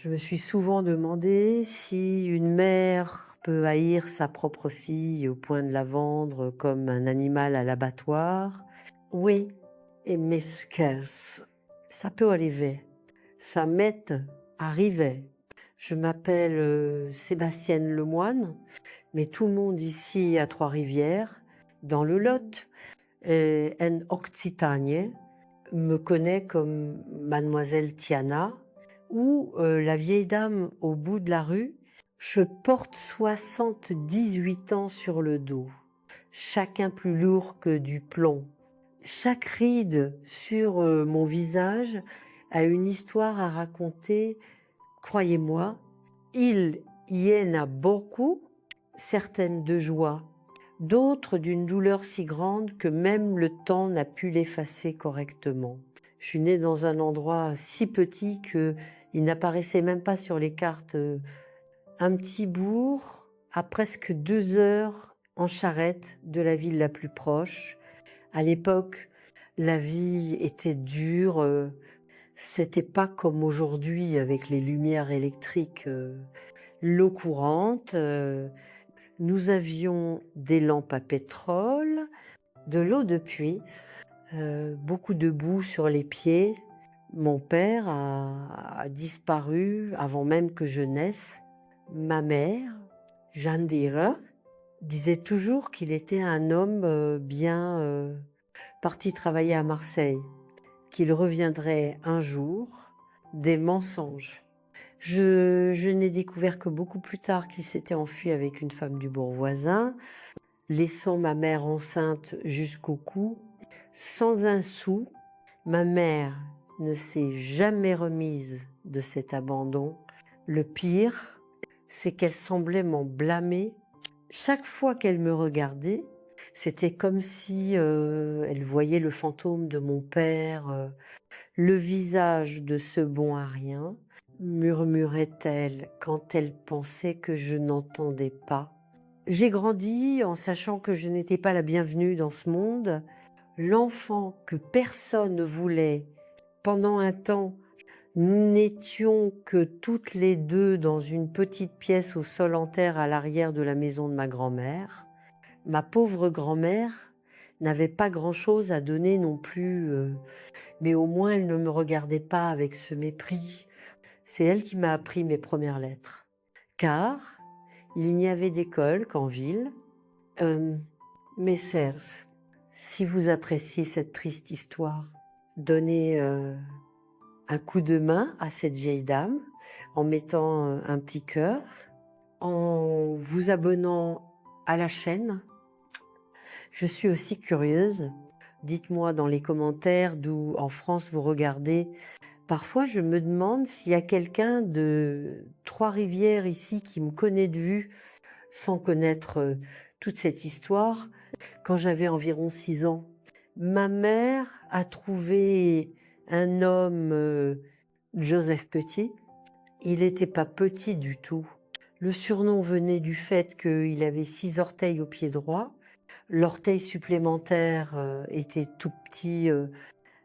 Je me suis souvent demandé si une mère peut haïr sa propre fille au point de la vendre comme un animal à l'abattoir. Oui, et mesquers, ça peut arriver. Ça m'est arrivé. Je m'appelle Sébastienne Lemoine, mais tout le monde ici à Trois-Rivières, dans le Lot, en Occitanie, me connaît comme Mademoiselle Tiana ou la vieille dame au bout de la rue. Je porte 78 ans sur le dos, chacun plus lourd que du plomb. Chaque ride sur mon visage a une histoire à raconter, croyez-moi. Il y en a beaucoup, certaines de joie, d'autres d'une douleur si grande que même le temps n'a pu l'effacer correctement. Je suis née dans un endroit si petit qu'il n'apparaissait même pas sur les cartes. Un petit bourg à presque 2 heures en charrette de la ville la plus proche. À l'époque, la vie était dure. C'était pas comme aujourd'hui avec les lumières électriques, l'eau courante. Nous avions des lampes à pétrole, de l'eau de puits, beaucoup de boue sur les pieds. Mon père a disparu avant même que je naisse. Ma mère, Jeanne Dira, disait toujours qu'il était un homme bien parti travailler à Marseille, qu'il reviendrait un jour. Des mensonges. Je n'ai découvert que beaucoup plus tard qu'il s'était enfui avec une femme du bourg voisin, laissant ma mère enceinte jusqu'au cou. Sans un sou, ma mère ne s'est jamais remise de cet abandon. Le pire, c'est qu'elle semblait m'en blâmer. Chaque fois qu'elle me regardait, c'était comme si elle voyait le fantôme de mon père, le visage de ce bon à rien, murmurait-elle quand elle pensait que je n'entendais pas. J'ai grandi en sachant que je n'étais pas la bienvenue dans ce monde. L'enfant que personne ne voulait. Pendant un temps, nous n'étions que toutes les deux dans une petite pièce au sol en terre à l'arrière de la maison de ma grand-mère. Ma pauvre grand-mère n'avait pas grand-chose à donner non plus, mais au moins elle ne me regardait pas avec ce mépris. C'est elle qui m'a appris mes premières lettres. Car il n'y avait d'école qu'en ville. Messers, si vous appréciez cette triste histoire, donnez un coup de main à cette vieille dame en mettant un petit cœur, en vous abonnant à la chaîne. Je suis aussi curieuse. Dites-moi dans les commentaires d'où en France vous regardez. Parfois, je me demande s'il y a quelqu'un de Trois-Rivières ici qui me connaît de vue sans connaître toute cette histoire. Quand j'avais environ 6 ans, ma mère a trouvé un homme, Joseph Petit. Il n'était pas petit du tout. Le surnom venait du fait qu'il avait 6 orteils au pied droit. L'orteil supplémentaire était tout petit.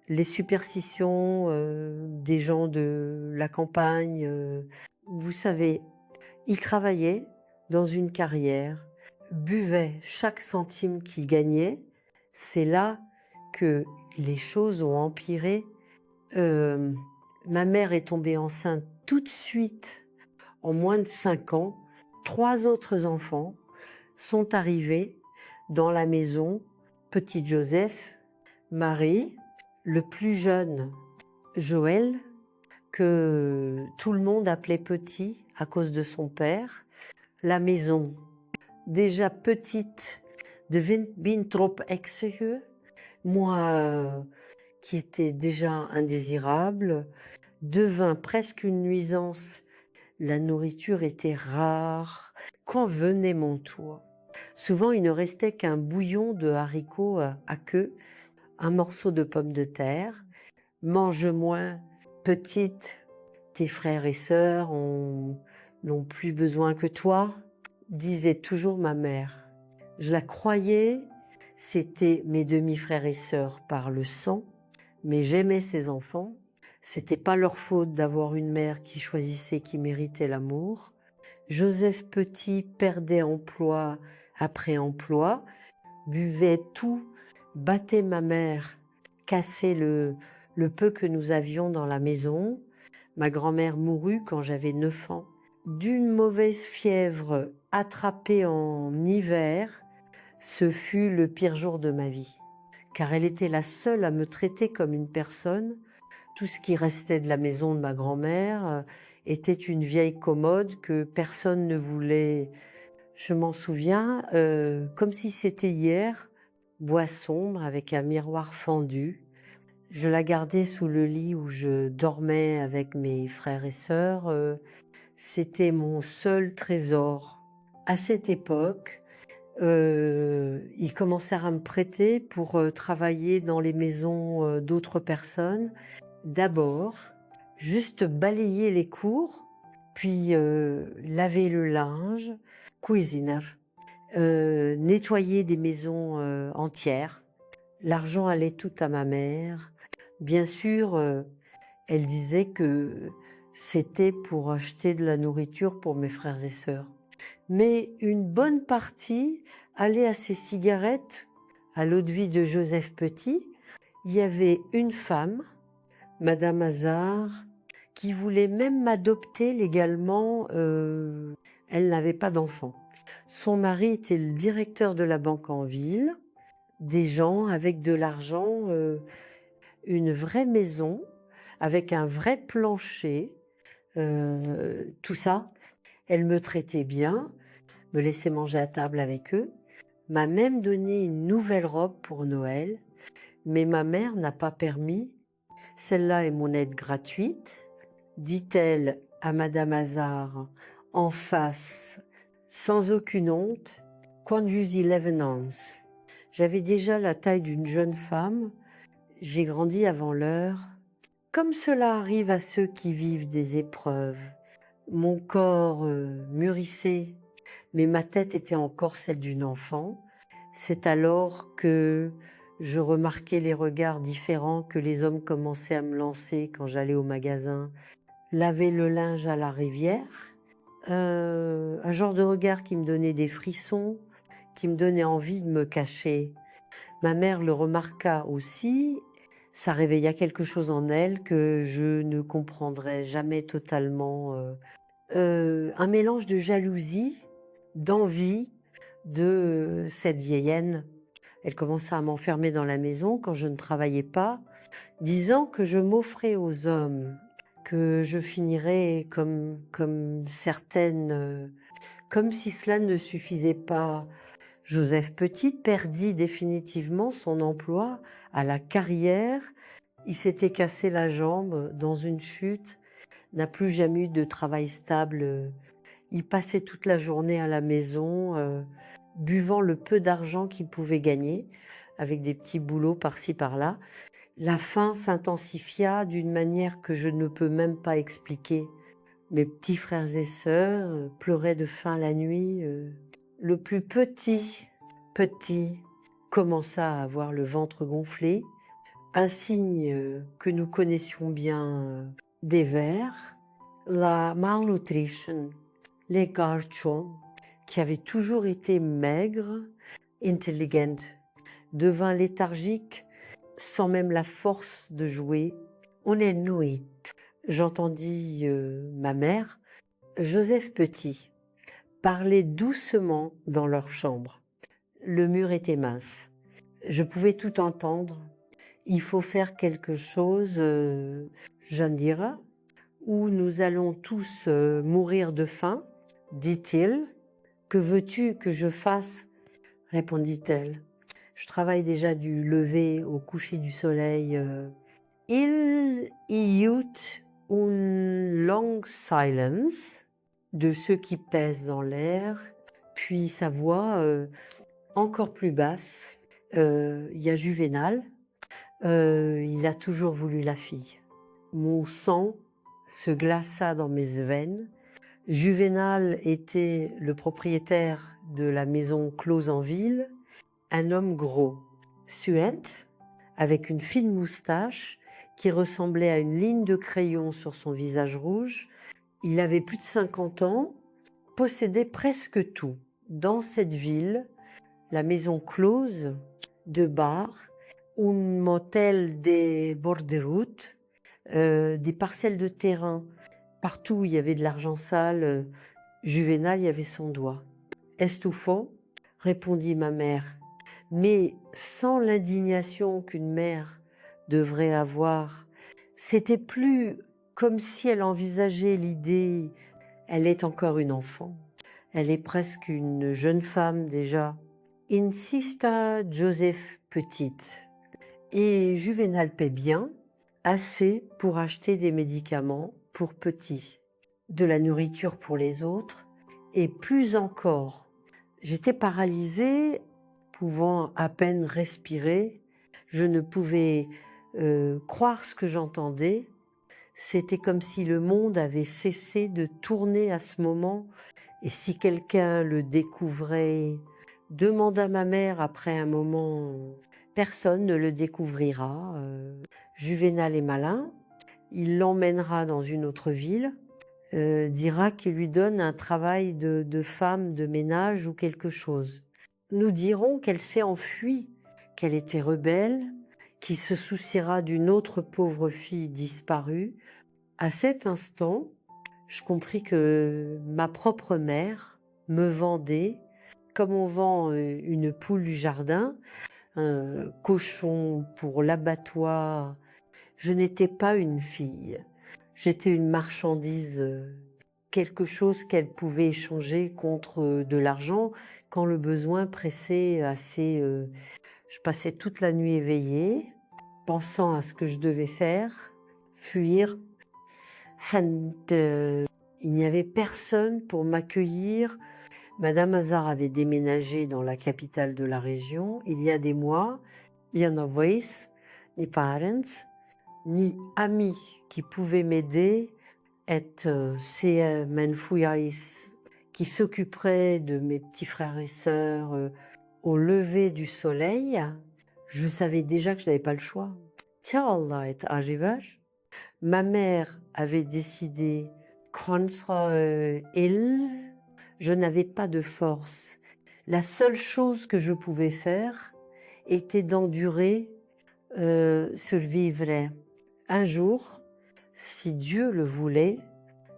Les superstitions des gens de la campagne, vous savez, il travaillait dans une carrière, buvait chaque centime qu'il gagnait. C'est là que les choses ont empiré. Ma mère est tombée enceinte tout de suite, en moins de 5 ans. 3 autres enfants sont arrivés dans la maison. Petit Joseph, Marie, le plus jeune, Joël, que tout le monde appelait Petit à cause de son père. La maison, déjà petite, devint trop exiguë. Moi, qui était déjà indésirable, devint presque une nuisance. La nourriture était rare. Quand venait mon tour, souvent il ne restait qu'un bouillon de haricots à queue, un morceau de pomme de terre. Mange moins, petite, tes frères et sœurs n'ont plus besoin que toi, disait toujours ma mère. Je la croyais, c'était mes demi-frères et sœurs par le sang, mais j'aimais ces enfants. C'était pas leur faute d'avoir une mère qui choisissait qui méritait l'amour. Joseph Petit perdait emploi après emploi, buvait tout, battait ma mère, cassait le peu que nous avions dans la maison. Ma grand-mère mourut quand j'avais 9 ans d'une mauvaise fièvre attrapée en hiver. Ce fut le pire jour de ma vie, car elle était la seule à me traiter comme une personne. Tout ce qui restait de la maison de ma grand-mère était une vieille commode que personne ne voulait. Je m'en souviens comme si c'était hier, bois sombre avec un miroir fendu. Je la gardais sous le lit où je dormais avec mes frères et sœurs. C'était mon seul trésor. À cette époque, ils commencèrent à me prêter pour travailler dans les maisons d'autres personnes. D'abord, juste balayer les cours, puis laver le linge, cuisiner, nettoyer des maisons entières. L'argent allait tout à ma mère. Bien sûr, elle disait que c'était pour acheter de la nourriture pour mes frères et sœurs. Mais une bonne partie allait à ces cigarettes. À l'eau de vie de Joseph Petit, il y avait une femme, Madame Hazard, qui voulait même m'adopter légalement. Elle n'avait pas d'enfant. Son mari était le directeur de la banque en ville. Des gens avec de l'argent, une vraie maison, avec un vrai plancher, tout ça. Elle me traitait bien, me laissait manger à table avec eux, m'a même donné une nouvelle robe pour Noël, mais ma mère n'a pas permis. Celle-là est mon aide gratuite, dit-elle à Madame Hazard en face, sans aucune honte. Conduis 11 ounces. J'avais déjà la taille d'une jeune femme, j'ai grandi avant l'heure. Comme cela arrive à ceux qui vivent des épreuves, mon corps mûrissait, mais ma tête était encore celle d'une enfant. C'est alors que je remarquais les regards différents que les hommes commençaient à me lancer quand j'allais au magasin, laver le linge à la rivière. Un genre de regard qui me donnait des frissons, qui me donnait envie de me cacher. Ma mère le remarqua aussi. Ça réveilla quelque chose en elle que je ne comprendrai jamais totalement. Un mélange de jalousie, d'envie de cette vieillenne. Elle commença à m'enfermer dans la maison quand je ne travaillais pas, disant que je m'offrais aux hommes, que je finirais comme certaines, comme si cela ne suffisait pas. Joseph Petit perdit définitivement son emploi à la carrière. Il s'était cassé la jambe dans une chute, n'a plus jamais eu de travail stable. Il passait toute la journée à la maison, buvant le peu d'argent qu'il pouvait gagner, avec des petits boulots par-ci par-là. La faim s'intensifia d'une manière que je ne peux même pas expliquer. Mes petits frères et sœurs pleuraient de faim la nuit. Le plus petit commença à avoir le ventre gonflé, un signe que nous connaissions bien des vers, la malnutrition, les garçons, qui avaient toujours été maigres, intelligents, devint léthargique, sans même la force de jouer. On est nuit. J'entendis ma mère, Joseph Petit, parler doucement dans leur chambre. Le mur était mince. Je pouvais tout entendre. Il faut faire quelque chose, Jandira, ou nous allons tous mourir de faim, dit-il. Que veux-tu que je fasse? Répondit-elle. Je travaille déjà du lever au coucher du soleil. Il y eut une longue silence de ceux qui pèsent dans l'air, puis sa voix encore plus basse. Il y a Juvénal, il a toujours voulu la fille. Mon sang se glaça dans mes veines. Juvénal était le propriétaire de la maison close en ville, un homme gros, suette, avec une fine moustache qui ressemblait à une ligne de crayon sur son visage rouge. Il avait plus de 50 ans, possédait presque tout. Dans cette ville, la maison close, deux bars, un motel des bords de route, des parcelles de terrain. Partout où il y avait de l'argent sale, Juvénal y avait son doigt. Estouffant, répondit ma mère, mais sans l'indignation qu'une mère devrait avoir. C'était plus comme si elle envisageait l'idée, elle est encore une enfant, elle est presque une jeune femme déjà. Insista Joseph petite. Et Juvénal paie bien, assez pour acheter des médicaments pour petits, de la nourriture pour les autres, et plus encore. J'étais paralysée, pouvant à peine respirer. Je ne pouvais croire ce que j'entendais. C'était comme si le monde avait cessé de tourner à ce moment. Et si quelqu'un le découvrait, demanda ma mère après un moment, personne ne le découvrira. Juvénal est malin, il l'emmènera dans une autre ville, dira qu'il lui donne un travail de femme de ménage ou quelque chose. Nous dirons qu'elle s'est enfuie, qu'elle était rebelle, qui se souciera d'une autre pauvre fille disparue. À cet instant, je compris que ma propre mère me vendait, comme on vend une poule du jardin, un cochon pour l'abattoir. Je n'étais pas une fille, j'étais une marchandise, quelque chose qu'elle pouvait échanger contre de l'argent quand le besoin pressait assez. Je passais toute la nuit éveillée, pensant à ce que je devais faire, fuir. Il n'y avait personne pour m'accueillir. Madame Hazard avait déménagé dans la capitale de la région il y a des mois. Il y en avait ni parents, ni amis qui pouvaient m'aider. C'est Menfouyaïs qui s'occuperait de mes petits frères et sœurs au lever du soleil. Je savais déjà que je n'avais pas le choix. Tiens, Allah est arrivé. Ma mère avait décidé contre elle, je n'avais pas de force. La seule chose que je pouvais faire était d'endurer, survivre. Un jour, si Dieu le voulait,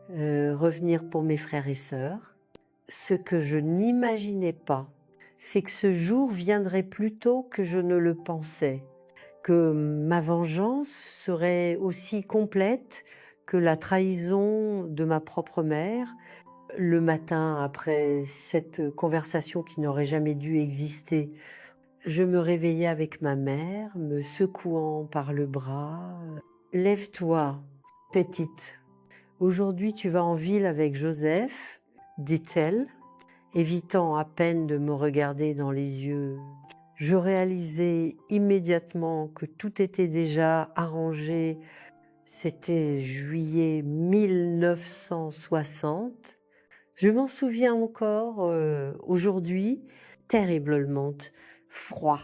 revenir pour mes frères et sœurs. Ce que je n'imaginais pas, c'est que ce jour viendrait plus tôt que je ne le pensais, que ma vengeance serait aussi complète que la trahison de ma propre mère. Le matin, après cette conversation qui n'aurait jamais dû exister, je me réveillais avec ma mère, me secouant par le bras. « Lève-toi, petite. Aujourd'hui, tu vas en ville avec Joseph, dit-elle, évitant à peine de me regarder dans les yeux. Je réalisais immédiatement que tout était déjà arrangé. C'était juillet 1960. Je m'en souviens encore aujourd'hui, terriblement froid.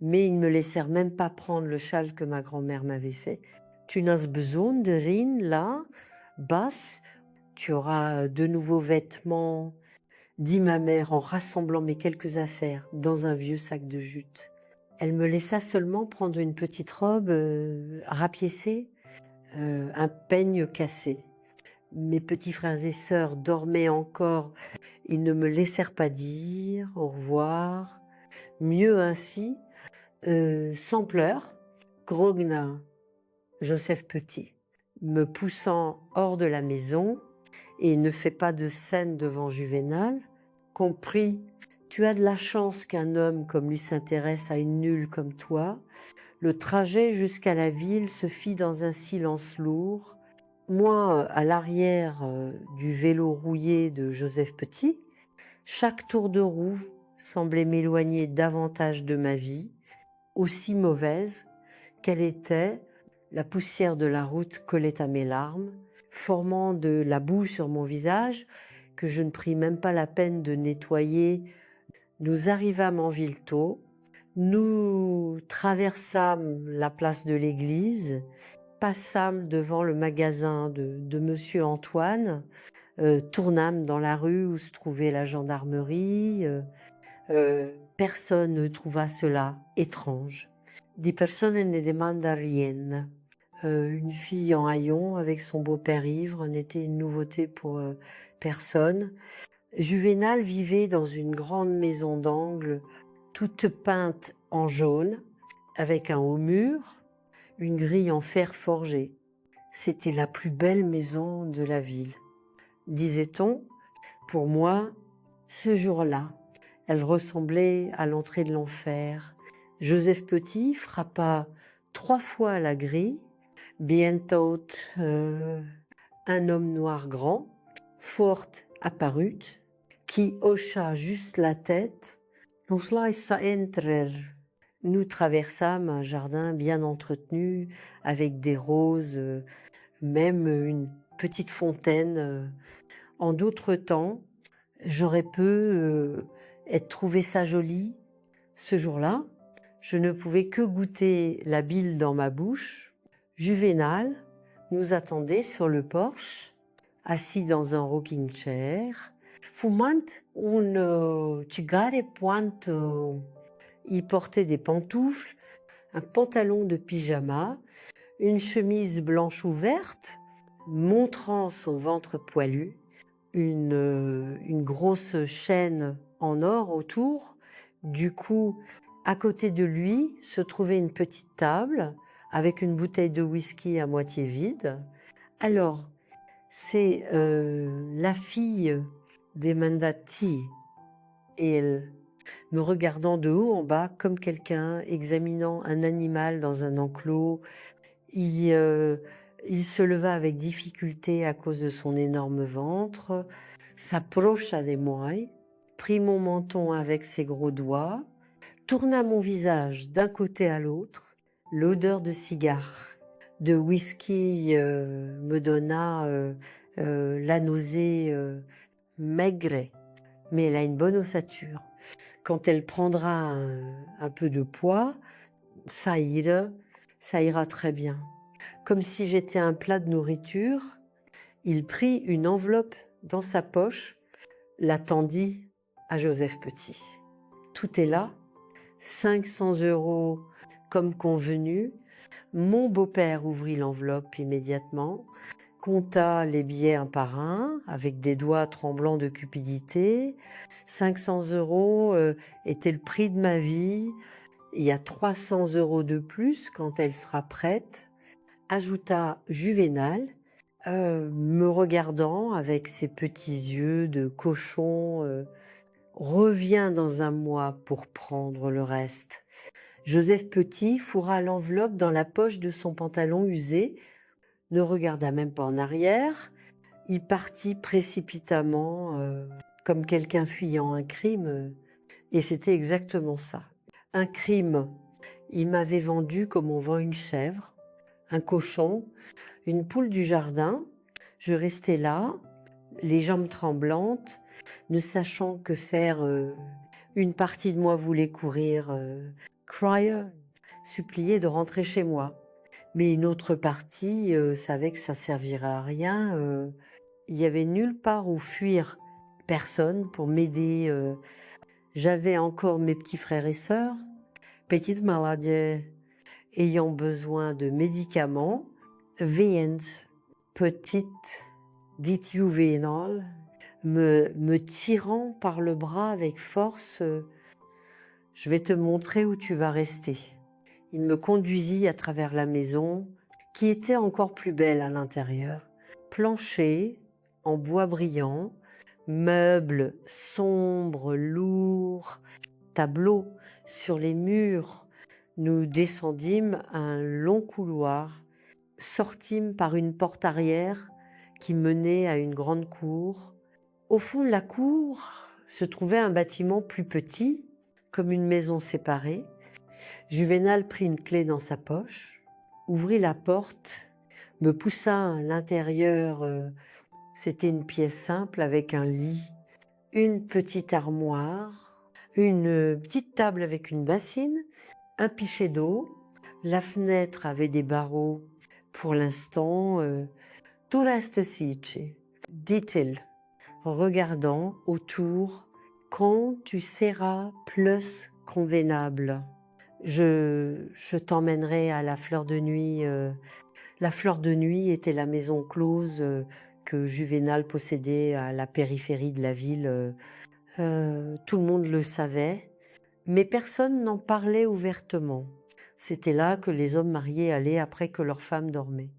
Mais ils ne me laissèrent même pas prendre le châle que ma grand-mère m'avait fait. Tu n'as besoin de rien là, basse, tu auras de nouveaux vêtements, dit ma mère en rassemblant mes quelques affaires dans un vieux sac de jute. Elle me laissa seulement prendre une petite robe rapiécée, un peigne cassé. Mes petits frères et sœurs dormaient encore. Ils ne me laissèrent pas dire au revoir. Mieux ainsi, sans pleurs, grogna Joseph Petit, me poussant hors de la maison, et ne fait pas de scène devant Juvénal, compris, tu as de la chance qu'un homme comme lui s'intéresse à une nulle comme toi. Le trajet jusqu'à la ville se fit dans un silence lourd. Moi, à l'arrière du vélo rouillé de Joseph Petit, chaque tour de roue semblait m'éloigner davantage de ma vie, aussi mauvaise qu'elle était. La poussière de la route collait à mes larmes, formant de la boue sur mon visage que je ne pris même pas la peine de nettoyer. Nous arrivâmes en ville tôt, nous traversâmes la place de l'église passâmes devant le magasin de monsieur Antoine, tournâmes dans la rue où se trouvait la gendarmerie, personne ne trouva cela étrange. Die Personen ne demandent rien. Une fille en haillons avec son beau-père ivre n'était une nouveauté pour personne. Juvénal vivait dans une grande maison d'angle, toute peinte en jaune, avec un haut mur, une grille en fer forgé. C'était la plus belle maison de la ville. Disait-on, pour moi, ce jour-là, elle ressemblait à l'entrée de l'enfer. Joseph Petit frappa 3 fois à la grille. Bientôt, un homme noir grand, fort apparut, qui hocha juste la tête. Nous laissa entrer. Nous traversâmes un jardin bien entretenu, avec des roses, même une petite fontaine. En d'autres temps, j'aurais pu être trouvé ça joli. Ce jour-là, je ne pouvais que goûter la bile dans ma bouche. Juvénal nous attendait sur le porche, assis dans un rocking chair, fumant un cigare pointe. Il portait des pantoufles, un pantalon de pyjama, une chemise blanche ouverte, montrant son ventre poilu, une grosse chaîne en or autour. Du coup, à côté de lui se trouvait une petite table avec une bouteille de whisky à moitié vide. Alors, c'est la fille des Mandati, et elle, me regardant de haut en bas comme quelqu'un examinant un animal dans un enclos. Il se leva avec difficulté à cause de son énorme ventre, s'approcha de moi, prit mon menton avec ses gros doigts, tourna mon visage d'un côté à l'autre. L'odeur de cigare, de whisky me donna la nausée maigre, mais elle a une bonne ossature. Quand elle prendra un peu de poids, ça ira très bien. Comme si j'étais un plat de nourriture, il prit une enveloppe dans sa poche, la tendit à Joseph Petit. Tout est là, 500 € comme convenu. Mon beau-père ouvrit l'enveloppe immédiatement, compta les billets un par un, avec des doigts tremblants de cupidité. 500 € était le prix de ma vie. Il y a 300 € de plus quand elle sera prête, ajouta Juvénal, me regardant avec ses petits yeux de cochon. Reviens dans un mois pour prendre le reste. Joseph Petit fourra l'enveloppe dans la poche de son pantalon usé, ne regarda même pas en arrière. Il partit précipitamment, comme quelqu'un fuyant un crime, et c'était exactement ça. Un crime. Il m'avait vendu comme on vend une chèvre, un cochon, une poule du jardin. Je restais là, les jambes tremblantes, ne sachant que faire. Une partie de moi voulait courir, crier, supplier de rentrer chez moi. Mais une autre partie savait que ça servirait à rien. Il y avait nulle part où fuir, personne pour m'aider. J'avais encore mes petits frères et sœurs, petites maladies, ayant besoin de médicaments. Veiens, petite, dit Juvénal, me tirant par le bras avec force. Je vais te montrer où tu vas rester. Il me conduisit à travers la maison, qui était encore plus belle à l'intérieur. Plancher en bois brillant, meubles sombres, lourds, tableaux sur les murs. Nous descendîmes un long couloir, sortîmes par une porte arrière qui menait à une grande cour. Au fond de la cour se trouvait un bâtiment plus petit, comme une maison séparée. Juvénal prit une clé dans sa poche, ouvrit la porte, me poussa à l'intérieur. C'était une pièce simple avec un lit, une petite armoire, une petite table avec une bassine, un pichet d'eau. La fenêtre avait des barreaux Pour l'instant, tu restes ici, dit-il, regardant autour quand tu seras plus convenable. Je t'emmènerai à la Fleur de Nuit. La Fleur de Nuit était la maison close que Juvénal possédait à la périphérie de la ville. Tout le monde le savait, mais personne n'en parlait ouvertement. C'était là que les hommes mariés allaient après que leurs femmes dormaient.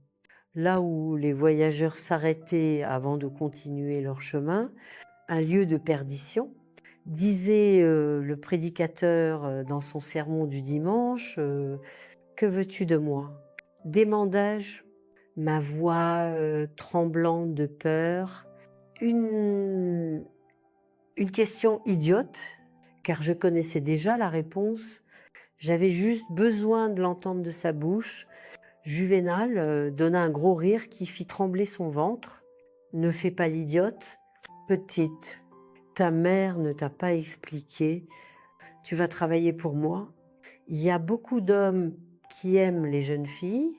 Là où les voyageurs s'arrêtaient avant de continuer leur chemin, un lieu de perdition, disait le prédicateur dans son sermon du dimanche, que veux-tu de moi? Demandai-je, ma voix tremblante de peur, une question idiote, car je connaissais déjà la réponse. J'avais juste besoin de l'entendre de sa bouche. Juvénal donna un gros rire qui fit trembler son ventre. Ne fais pas l'idiote, petite. Ta mère ne t'a pas expliqué. Tu vas travailler pour moi. Il y a beaucoup d'hommes qui aiment les jeunes filles.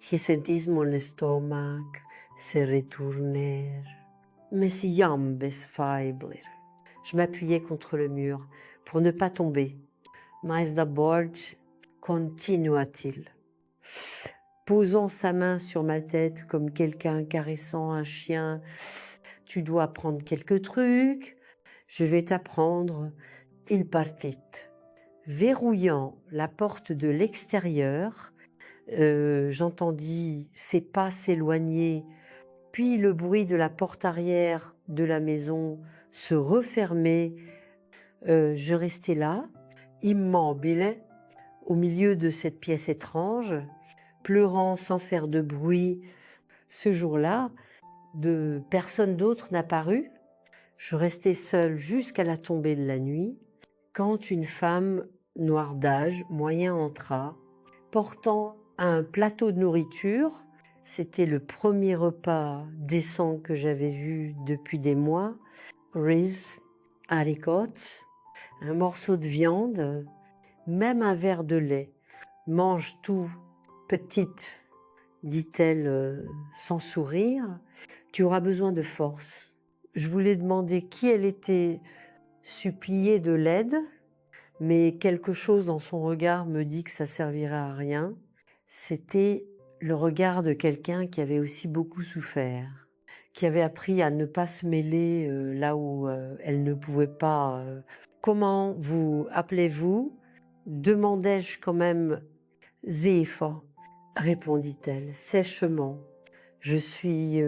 Je sentis mon estomac se retourner. Mes jambes feibler. Je m'appuyais contre le mur pour ne pas tomber. Mais d'abord, continua-t-il, posant sa main sur ma tête comme quelqu'un caressant un chien. Tu dois apprendre quelques trucs, je vais t'apprendre. Il partit. Verrouillant la porte de l'extérieur, j'entendis ses pas s'éloigner, puis le bruit de la porte arrière de la maison se refermer. Je restais là, immobile, au milieu de cette pièce étrange, pleurant sans faire de bruit. Ce jour-là, personne d'autre n'apparut. Je restais seule jusqu'à la tombée de la nuit, quand une femme noire d'âge moyen entra, portant un plateau de nourriture. C'était le premier repas décent que j'avais vu depuis des mois. Riz, haricots, un morceau de viande, même un verre de lait. Mange tout, petite, dit-elle sans sourire. Tu auras besoin de force. Je voulais demander qui elle était, supplier de l'aide, mais quelque chose dans son regard me dit que ça servirait à rien. C'était le regard de quelqu'un qui avait aussi beaucoup souffert, qui avait appris à ne pas se mêler là où elle ne pouvait pas. Comment vous appelez-vous? Demandai-je quand même. Zépha, répondit-elle sèchement. Je suis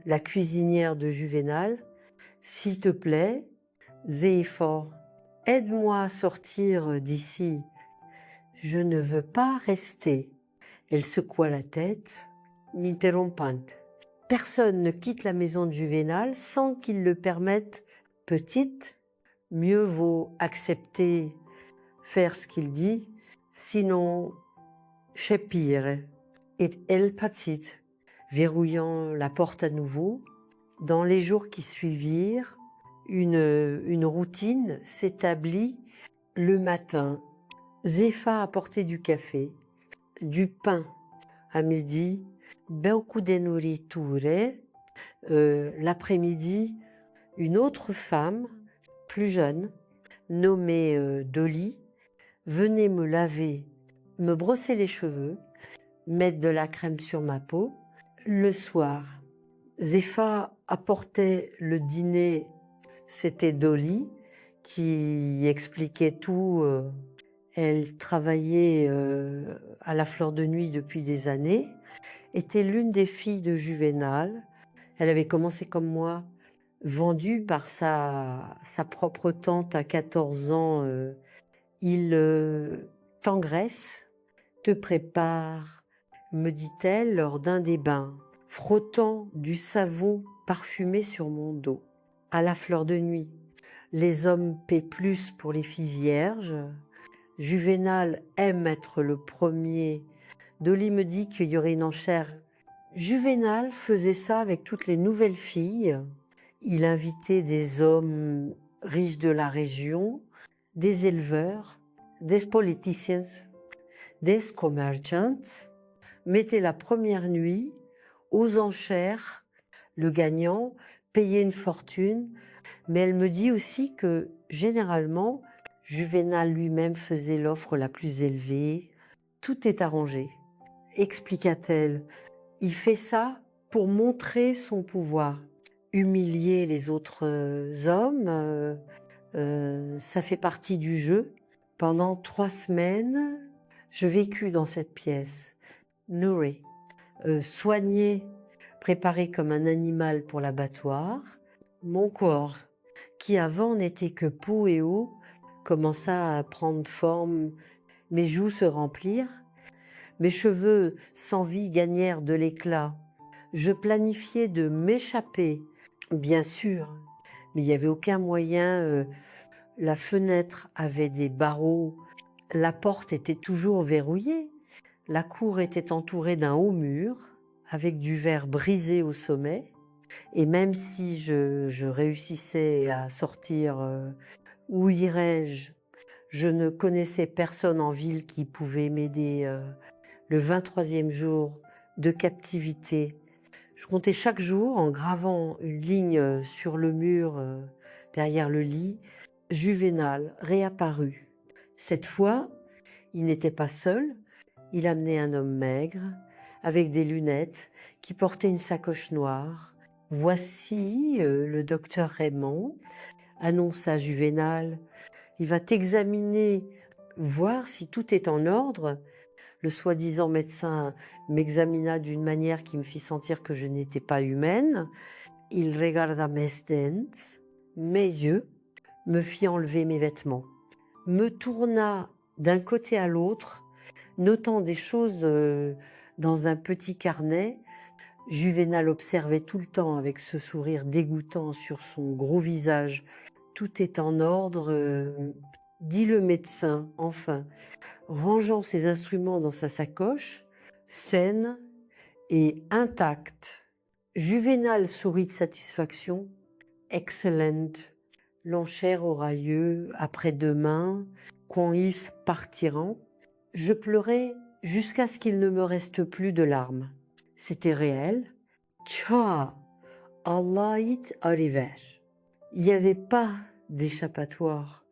la cuisinière de Juvénal. S'il te plaît, Zépha, aide-moi à sortir d'ici. Je ne veux pas rester. Elle secoua la tête, m'interrompant. Personne ne quitte la maison de Juvénal sans qu'il le permette. Petite, mieux vaut accepter, faire ce qu'il dit, sinon, c'est pire. Et elle partit, verrouillant la porte à nouveau. Dans les jours qui suivirent, une routine s'établit le matin. Zépha apportait du café, du pain à midi, beaucoup de nourriture. L'après-midi, une autre femme, plus jeune, nommée Dolly, venait me laver, me brosser les cheveux, mettre de la crème sur ma peau. Le soir, Zépha apportait le dîner. C'était Dolly qui expliquait tout. Elle travaillait à la Fleur de Nuit depuis des années, était l'une des filles de Juvénal. Elle avait commencé comme moi, vendue par sa propre tante à 14 ans. Il t'engraisse, te prépare, me dit-elle lors d'un des bains, frottant du savon parfumé sur mon dos. À la Fleur de Nuit, les hommes paient plus pour les filles vierges. Juvénal aime être le premier. Dolly me dit qu'il y aurait une enchère. Juvénal faisait ça avec toutes les nouvelles filles. Il invitait des hommes riches de la région, des éleveurs, des politiciens, des commerçants. mettait la première nuit aux enchères, le gagnant payait une fortune, mais elle me dit aussi que généralement, Juvénal lui-même faisait l'offre la plus élevée. Tout est arrangé, expliqua-t-elle. Il fait ça pour montrer son pouvoir, humilier les autres hommes, ça fait partie du jeu. Pendant 3 semaines, je vécus dans cette pièce, nourrie, soignée, préparée comme un animal pour l'abattoir. Mon corps, qui avant n'était que peau et eau, commença à prendre forme, mes joues se remplirent, mes cheveux sans vie gagnèrent de l'éclat. Je planifiais de m'échapper, bien sûr, mais il n'y avait aucun moyen. La fenêtre avait des barreaux, la porte était toujours verrouillée, la cour était entourée d'un haut mur avec du verre brisé au sommet. Et même si je réussissais à sortir, où irais-je? Je ne connaissais personne en ville qui pouvait m'aider. Le 23e jour de captivité, je comptais chaque jour en gravant une ligne sur le mur derrière le lit. Juvénal réapparut. Cette fois, il n'était pas seul, il amenait un homme maigre, avec des lunettes, qui portait une sacoche noire. Voici le docteur Raymond, annonça Juvénal. Il va t'examiner, voir si tout est en ordre. Le soi-disant médecin m'examina d'une manière qui me fit sentir que je n'étais pas humaine. Il regarda mes dents, mes yeux, me fit enlever mes vêtements, me tourna d'un côté à l'autre, notant des choses dans un petit carnet. Juvénal observait tout le temps avec ce sourire dégoûtant sur son gros visage. Tout est en ordre, dit le médecin, enfin, rangeant ses instruments dans sa sacoche, saine et intacte. Juvénal sourit de satisfaction. Excellent. L'enchère aura lieu après-demain, quand ils partiront. Je pleurais jusqu'à ce qu'il ne me reste plus de larmes. C'était réel. Tcha, Allah it arriver. Il n'y avait pas d'échappatoire.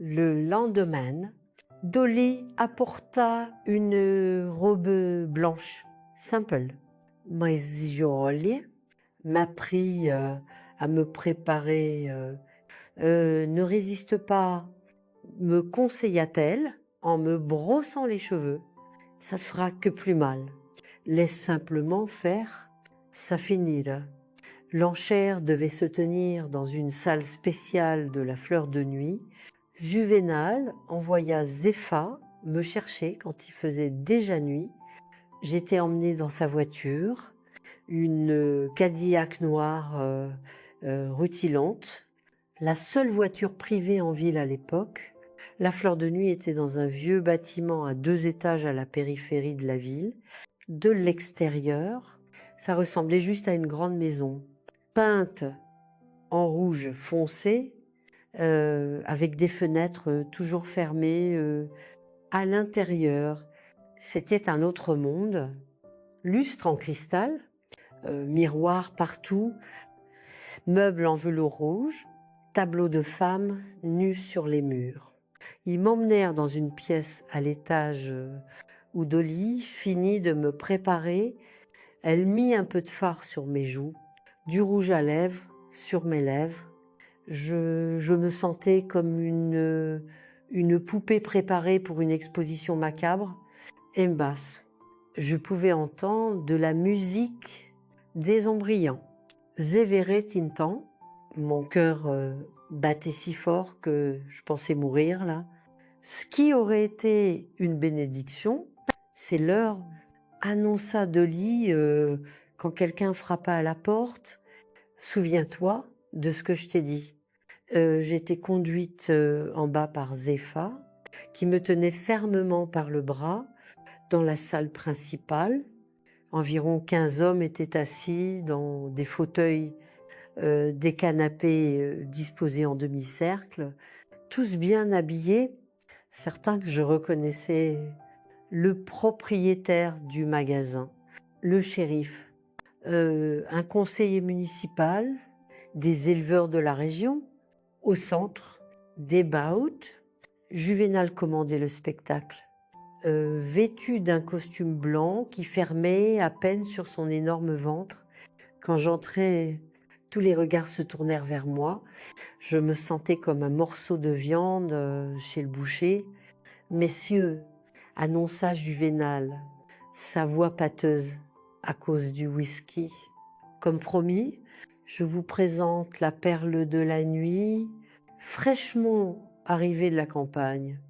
Le lendemain, Dolly apporta une robe blanche, simple. Mais Jolie m'apprit à me préparer. Ne résiste pas, me conseilla-t-elle en me brossant les cheveux. Ça fera que plus mal. Laisse simplement faire, ça finira. L'enchère devait se tenir dans une salle spéciale de la fleur de nuit. Juvénal envoya Zépha me chercher quand il faisait déjà nuit. J'étais emmenée dans sa voiture, une Cadillac noire rutilante, la seule voiture privée en ville à l'époque. La fleur de nuit était dans un vieux bâtiment à 2 étages à la périphérie de la ville. De l'extérieur, ça ressemblait juste à une grande maison, peinte en rouge foncé, avec des fenêtres toujours fermées. À l'intérieur, c'était un autre monde. Lustre en cristal, miroir partout, meubles en velours rouge, tableaux de femmes nues sur les murs. Ils m'emmenèrent dans une pièce à l'étage où Dolly finit de me préparer. Elle mit un peu de fard sur mes joues, du rouge à lèvres sur mes lèvres. Je me sentais comme une poupée préparée pour une exposition macabre. Et basse, je pouvais entendre de la musique des embryons. Zévéré Tintan, mon cœur battait si fort que je pensais mourir là. Ce qui aurait été une bénédiction, c'est l'heure, annonça Dolly quand quelqu'un frappa à la porte. Souviens-toi de ce que je t'ai dit. J'étais conduite en bas par Zépha, qui me tenait fermement par le bras dans la salle principale. Environ 15 hommes étaient assis dans des fauteuils, des canapés disposés en demi-cercle, tous bien habillés, certains que je reconnaissais le propriétaire du magasin, le shérif, un conseiller municipal, des éleveurs de la région. Au centre, des bouts. Juvénal commandait le spectacle, vêtu d'un costume blanc qui fermait à peine sur son énorme ventre. Quand j'entrais, tous les regards se tournèrent vers moi. Je me sentais comme un morceau de viande chez le boucher. Messieurs, annonça Juvénal, sa voix pâteuse à cause du whisky. Comme promis, je vous présente la perle de la nuit, fraîchement arrivée de la campagne,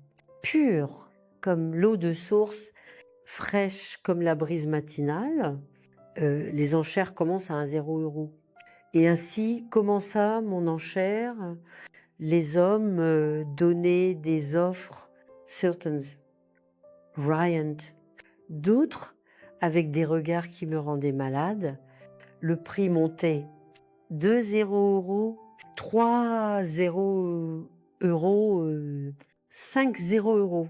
pure comme l'eau de source, fraîche comme la brise matinale. Les enchères commencent à 1 € Et ainsi commença mon enchère. Les hommes donnaient des offres, certains, Ryan, d'autres avec des regards qui me rendaient malade. Le prix montait 2 €, 3 €, 5 €.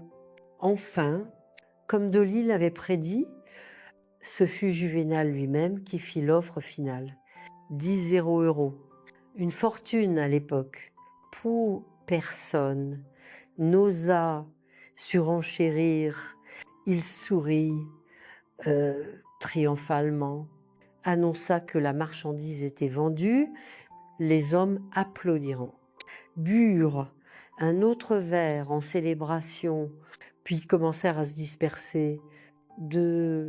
Enfin, comme Dolly l'avait prédit, ce fut Juvénal lui-même qui fit l'offre finale. 10 €. Une fortune à l'époque. Pour personne n'osa surenchérir. Il sourit triomphalement, annonça que la marchandise était vendue. Les hommes applaudiront. Burent un autre verre en célébration, puis commencèrent à se disperser.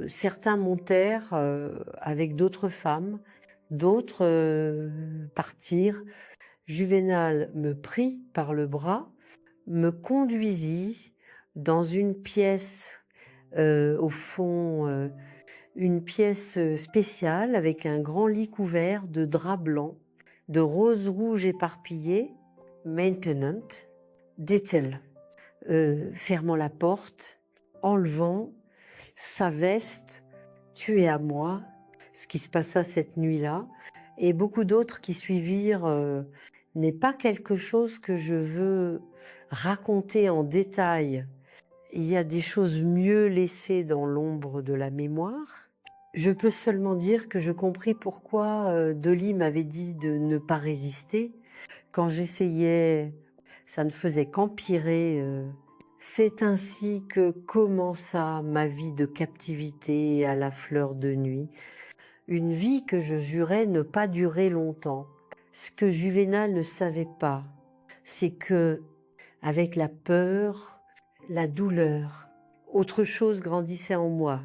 Certains montèrent avec d'autres femmes, d'autres partirent. Juvénal me prit par le bras, me conduisit dans une pièce, au fond, une pièce spéciale avec un grand lit couvert de drap blanc, de roses rouges éparpillées, maintenant, dit-elle, fermant la porte, enlevant sa veste. Tu es à moi, ce qui se passa cette nuit-là, et beaucoup d'autres qui suivirent, n'est pas quelque chose que je veux raconter en détail. Il y a des choses mieux laissées dans l'ombre de la mémoire. Je peux seulement dire que je compris pourquoi Dolly m'avait dit de ne pas résister. Quand j'essayais, ça ne faisait qu'empirer. C'est ainsi que commença ma vie de captivité à la fleur de nuit. Une vie que je jurais ne pas durer longtemps. Ce que Juvénal ne savait pas, c'est que, avec la peur, la douleur, autre chose grandissait en moi.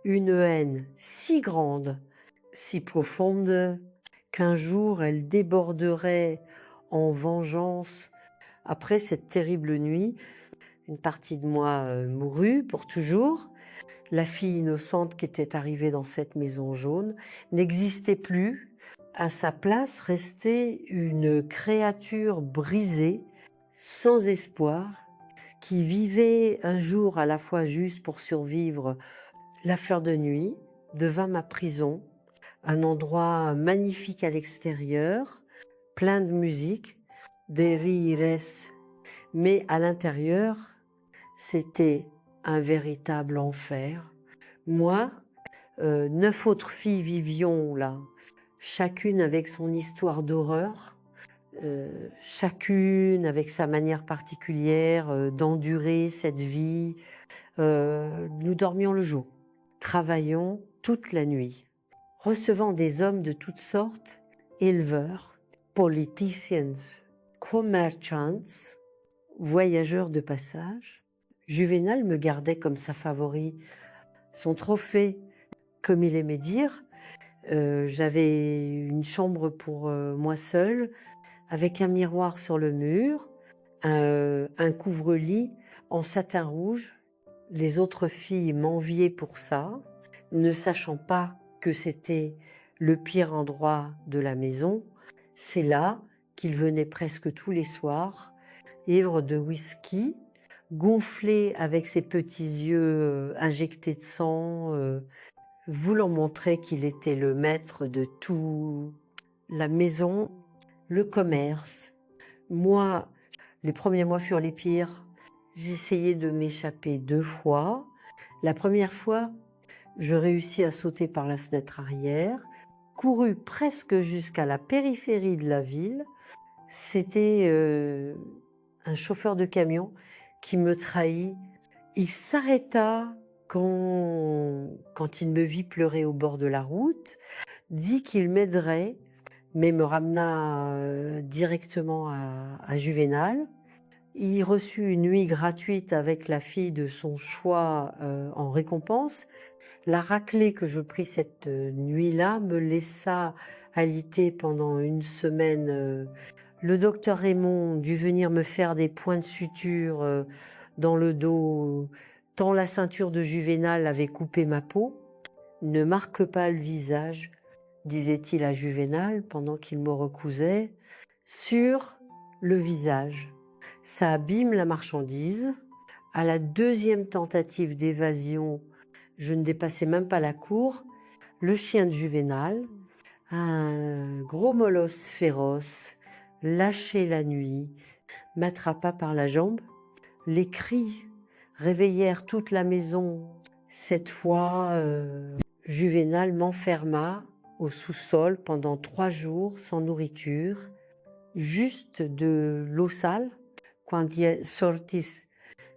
Une haine si grande, si profonde, qu'un jour elle déborderait en vengeance. Après cette terrible nuit, une partie de moi mourut pour toujours. La fille innocente qui était arrivée dans cette maison jaune n'existait plus. À sa place restait une créature brisée, sans espoir, qui vivait un jour à la fois juste pour survivre. La fleur de nuit devint ma prison, un endroit magnifique à l'extérieur, plein de musique, des rires, mais à l'intérieur, c'était un véritable enfer. Moi, 9 autres filles vivions là, chacune avec son histoire d'horreur, chacune avec sa manière particulière d'endurer cette vie. Nous dormions le jour, travaillions toute la nuit, recevant des hommes de toutes sortes, éleveurs, politicians, commerçants, voyageurs de passage. Juvénal me gardait comme sa favori, son trophée, comme il aimait dire. J'avais une chambre pour moi seule, avec un miroir sur le mur, un couvre-lit en satin rouge. Les autres filles m'enviaient pour ça, ne sachant pas que c'était le pire endroit de la maison. C'est là qu'il venait presque tous les soirs, ivre de whisky, gonflé avec ses petits yeux injectés de sang, voulant montrer qu'il était le maître de tout, la maison, le commerce. Moi, les premiers mois furent les pires. J'essayais de m'échapper 2 fois. La première fois, je réussis à sauter par la fenêtre arrière, couru presque jusqu'à la périphérie de la ville. C'était un chauffeur de camion qui me trahit. Il s'arrêta quand il me vit pleurer au bord de la route, dit qu'il m'aiderait, mais me ramena directement à Juvénal. Il reçut une nuit gratuite avec la fille de son choix en récompense. La raclée que je pris cette nuit-là me laissa alité pendant une semaine. Le docteur Raymond dut venir me faire des points de suture dans le dos, tant la ceinture de Juvénal avait coupé ma peau. Ne marque pas le visage, disait-il à Juvénal pendant qu'il me recousait, sur le visage. Ça abîme la marchandise. À la deuxième tentative d'évasion, je ne dépassais même pas la cour. Le chien de Juvénal, un gros molosse féroce, lâché la nuit, m'attrapa par la jambe. Les cris réveillèrent toute la maison. Cette fois, Juvénal m'enferma au sous-sol pendant 3 jours sans nourriture, juste de l'eau sale. Quand sortis,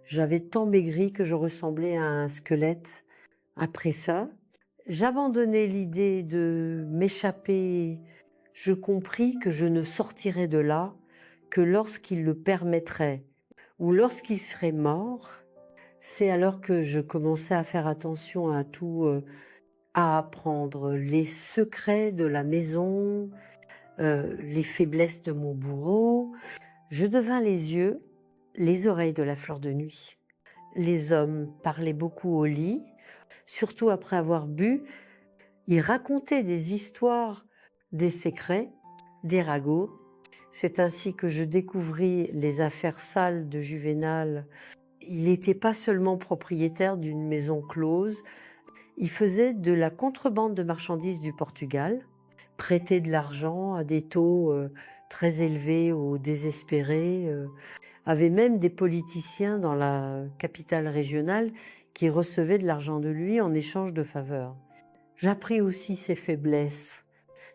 j'avais tant maigri que je ressemblais à un squelette. Après ça, j'abandonnai l'idée de m'échapper. Je compris que je ne sortirais de là que lorsqu'il le permettrait ou lorsqu'il serait mort. C'est alors que je commençais à faire attention à tout, à apprendre les secrets de la maison, les faiblesses de mon bourreau. Je devins les yeux, les oreilles de la fleur de nuit. Les hommes parlaient beaucoup au lit, surtout après avoir bu. Ils racontaient des histoires, des secrets, des ragots. C'est ainsi que je découvris les affaires sales de Juvénal. Il n'était pas seulement propriétaire d'une maison close, il faisait de la contrebande de marchandises du Portugal, prêtait de l'argent à des taux très élevés aux désespérés, avait même des politiciens dans la capitale régionale qui recevaient de l'argent de lui en échange de faveurs. J'appris aussi ses faiblesses.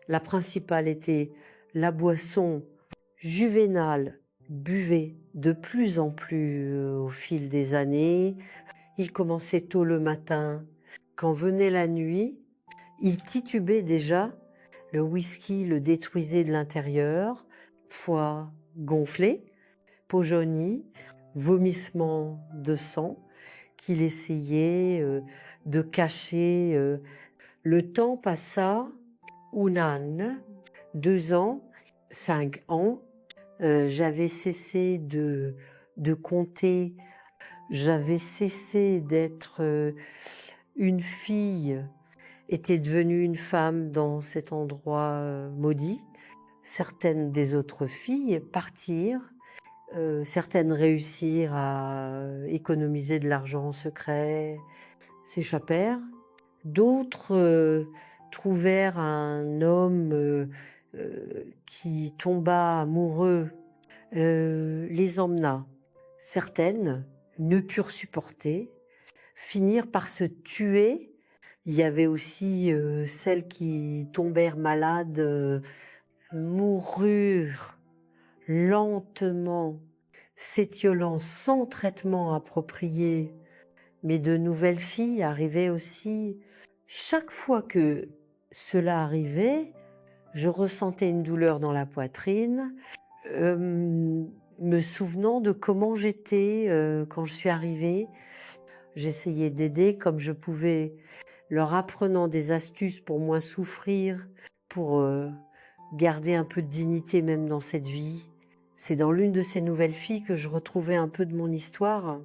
La principale était la boisson. Juvénal buvait de plus en plus au fil des années. Il commençait tôt le matin. Quand venait la nuit, il titubait déjà. Le whisky le détruisait de l'intérieur. Foie gonflé, peau jaunie, vomissement de sang qu'il essayait de cacher. Le temps passa, un an, 2 ans, 5 ans. J'avais cessé de compter. J'avais cessé d'être une fille, était devenue une femme dans cet endroit maudit. Certaines des autres filles partirent, certaines réussirent à économiser de l'argent en secret, s'échappèrent. D'autres trouvèrent un homme qui tomba amoureux, les emmena. Certaines ne purent supporter, finirent par se tuer. Il y avait aussi celles qui tombèrent malades, moururent lentement, s'étiolant sans traitement approprié. Mais de nouvelles filles arrivaient aussi. Chaque fois que cela arrivait, je ressentais une douleur dans la poitrine, me souvenant de comment j'étais quand je suis arrivée. J'essayais d'aider comme je pouvais, leur apprenant des astuces pour moins souffrir, pour garder un peu de dignité même dans cette vie. C'est dans l'une de ces nouvelles filles que je retrouvais un peu de mon histoire.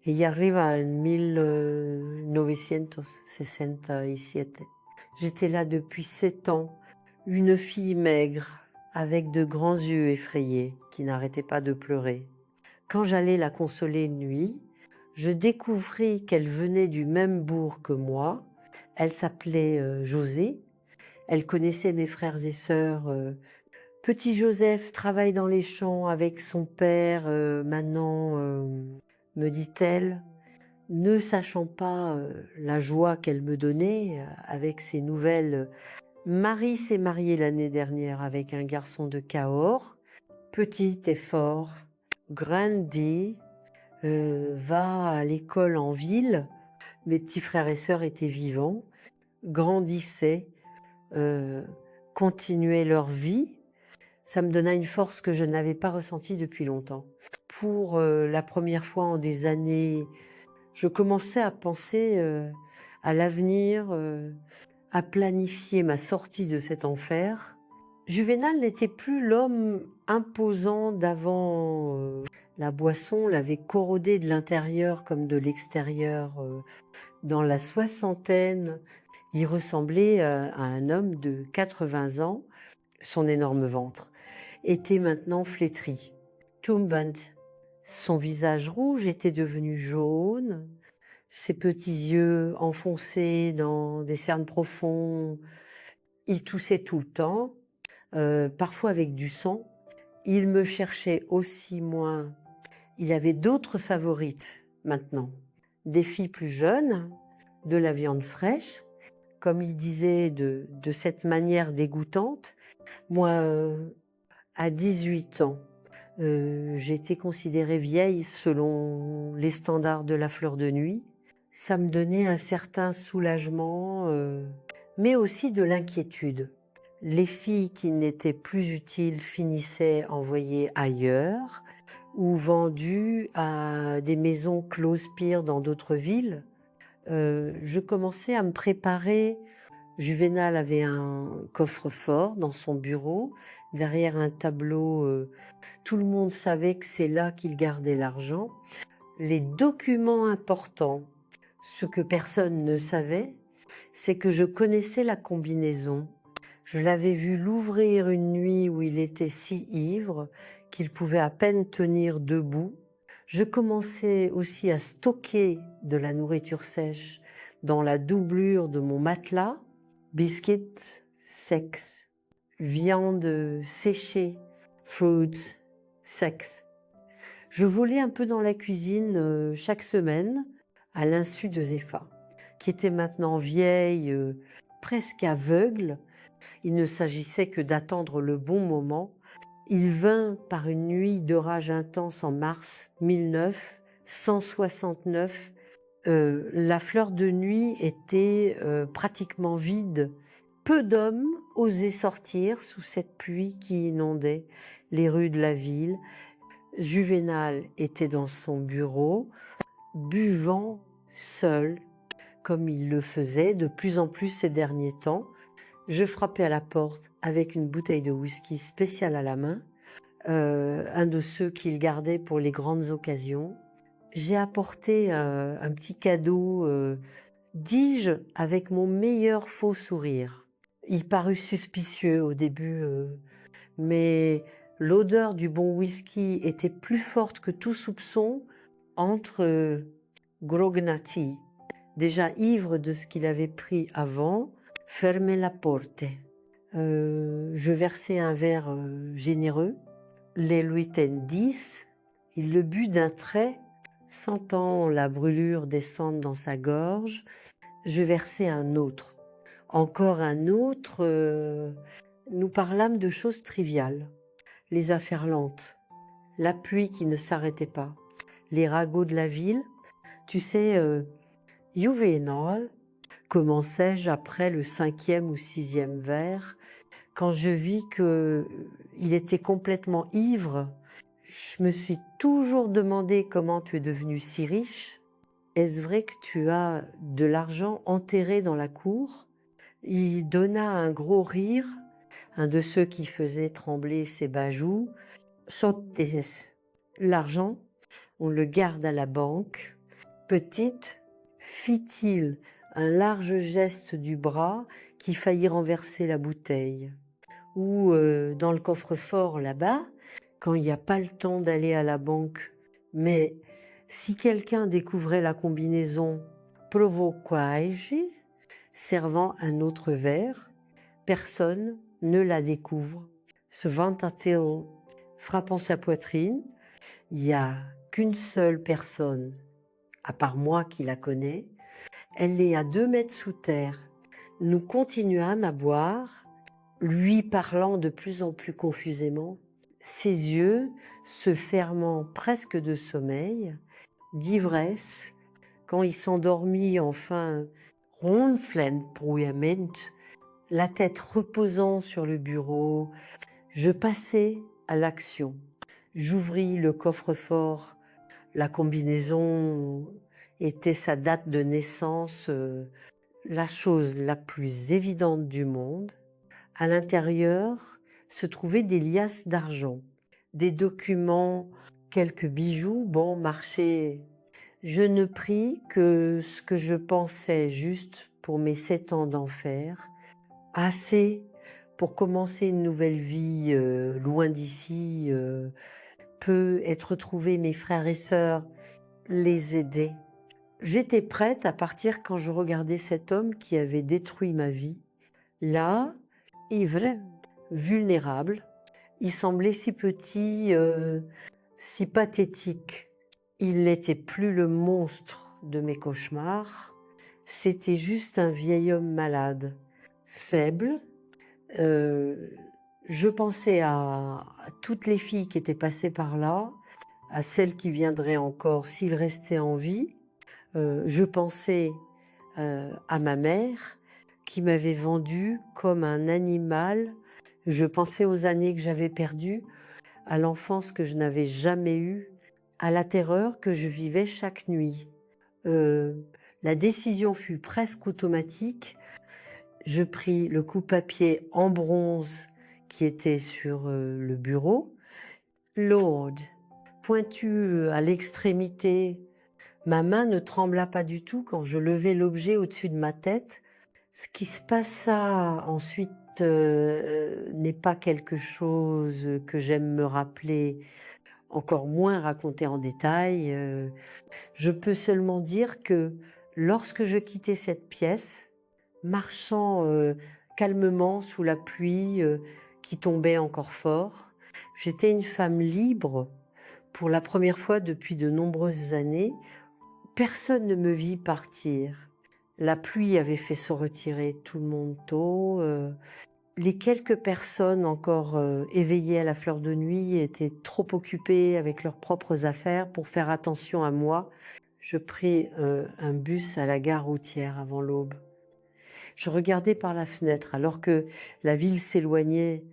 Et y arriva en 1967. J'étais là depuis 7 ans, une fille maigre, avec de grands yeux effrayés, qui n'arrêtaient pas de pleurer. Quand j'allais la consoler une nuit, je découvris qu'elle venait du même bourg que moi. Elle s'appelait José. Elle connaissait mes frères et sœurs. Petit Joseph travaille dans les champs avec son père maintenant, me dit-elle. ne sachant pas la joie qu'elle me donnait avec ces nouvelles. Marie s'est mariée l'année dernière avec un garçon de Cahors, petit et fort, grandi, va à l'école en ville. Mes petits frères et sœurs étaient vivants, grandissaient, continuaient leur vie. Ça me donna une force que je n'avais pas ressentie depuis longtemps. Pour la première fois en des années, je commençais à penser à l'avenir, à planifier ma sortie de cet enfer. Juvénal n'était plus l'homme imposant d'avant. La boisson l'avait corrodé de l'intérieur comme de l'extérieur. Dans la soixantaine, il ressemblait à un homme de 80 ans. Son énorme ventre était maintenant flétri, tombant. Son visage rouge était devenu jaune, ses petits yeux enfoncés dans des cernes profonds. Il toussait tout le temps, parfois avec du sang. Il me cherchait aussi moins. Il avait d'autres favorites maintenant. Des filles plus jeunes, de la viande fraîche, comme il disait de cette manière dégoûtante. Moi, à 18 ans, j'ai été considérée vieille selon les standards de la fleur de nuit. Ça me donnait un certain soulagement, mais aussi de l'inquiétude. Les filles qui n'étaient plus utiles finissaient envoyées ailleurs ou vendues à des maisons close-pire dans d'autres villes. Je commençais à me préparer. Juvénal avait un coffre-fort dans son bureau, derrière un tableau. Tout le monde savait que c'est là qu'il gardait l'argent. Les documents importants, ce que personne ne savait, c'est que je connaissais la combinaison. Je l'avais vu l'ouvrir une nuit où il était si ivre qu'il pouvait à peine tenir debout. Je commençais aussi à stocker de la nourriture sèche dans la doublure de mon matelas, biscuits secs, viande séchée, fruits secs. Je volais un peu dans la cuisine chaque semaine à l'insu de Zépha, qui était maintenant vieille, presque aveugle. Il ne s'agissait que d'attendre le bon moment. Il vint par une nuit d'orage intense en mars 1969. La fleur de nuit était pratiquement vide. Peu d'hommes osaient sortir sous cette pluie qui inondait les rues de la ville. Juvénal était dans son bureau, buvant seul, comme il le faisait de plus en plus ces derniers temps. Je frappais à la porte avec une bouteille de whisky spéciale à la main, un de ceux qu'il gardait pour les grandes occasions. J'ai apporté un petit cadeau, dis-je, avec mon meilleur faux sourire. Il parut suspicieux au début, mais l'odeur du bon whisky était plus forte que tout soupçon entre grognati, déjà ivre de ce qu'il avait pris avant, fermait la porte. Je versai un verre généreux, les lui tendis, il le but d'un trait, sentant la brûlure descendre dans sa gorge. Je versai un autre, encore un autre. Nous parlâmes de choses triviales, les affaires lentes, la pluie qui ne s'arrêtait pas, les ragots de la ville. Tu sais, Juvénal, commençai-je après le 5e ou 6e verre, quand je vis qu'il était complètement ivre. Je me suis toujours demandé comment tu es devenu si riche. Est-ce vrai que tu as de l'argent enterré dans la cour? Il donna un gros rire, un de ceux qui faisait trembler ses bajoux. Sottes. L'argent, on le garde à la banque. Petite, fit-il un large geste du bras qui faillit renverser la bouteille. Ou dans le coffre-fort là-bas, quand il n'y a pas le temps d'aller à la banque. Mais si quelqu'un découvrait la combinaison provoquage, servant un autre verre, personne ne la découvre. Se vanta-t-il, frappant sa poitrine. Il n'y a qu'une seule personne à part moi qui la connais. Elle est à 2 mètres sous terre. Nous continuâmes à boire, lui parlant de plus en plus confusément, ses yeux se fermant presque de sommeil, d'ivresse, quand il s'endormit enfin ronflend bruyamment, la tête reposant sur le bureau. Je passai à l'action. J'ouvris le coffre-fort. La combinaison était sa date de naissance, la chose la plus évidente du monde. À l'intérieur se trouvaient des liasses d'argent, des documents, quelques bijoux, bon marché. Je ne pris que ce que je pensais juste pour mes 7 ans d'enfer, assez pour commencer une nouvelle vie loin d'ici, peut être trouvé mes frères et sœurs, les aider. J'étais prête à partir quand je regardais cet homme qui avait détruit ma vie. Là, ivre, vulnérable, il semblait si petit, si pathétique. Il n'était plus le monstre de mes cauchemars, c'était juste un vieil homme malade, faible. Je pensais à toutes les filles qui étaient passées par là, à celles qui viendraient encore s'il restait en vie. Je pensais à ma mère qui m'avait vendue comme un animal. Je pensais aux années que j'avais perdues, à l'enfance que je n'avais jamais eue, à la terreur que je vivais chaque nuit. La décision fut presque automatique. Je pris le coupe-papier en bronze qui était sur le bureau. Lord, pointu à l'extrémité, ma main ne trembla pas du tout quand je levai l'objet au-dessus de ma tête. Ce qui se passa ensuite n'est pas quelque chose que j'aime me rappeler, encore moins raconter en détail. Je peux seulement dire que lorsque je quittais cette pièce, marchant calmement sous la pluie qui tombait encore fort, j'étais une femme libre pour la première fois depuis de nombreuses années. Personne ne me vit partir. La pluie avait fait se retirer tout le monde tôt. Les quelques personnes encore éveillées à la fleur de nuit étaient trop occupées avec leurs propres affaires pour faire attention à moi. Je pris un bus à la gare routière avant l'aube. Je regardais par la fenêtre alors que la ville s'éloignait,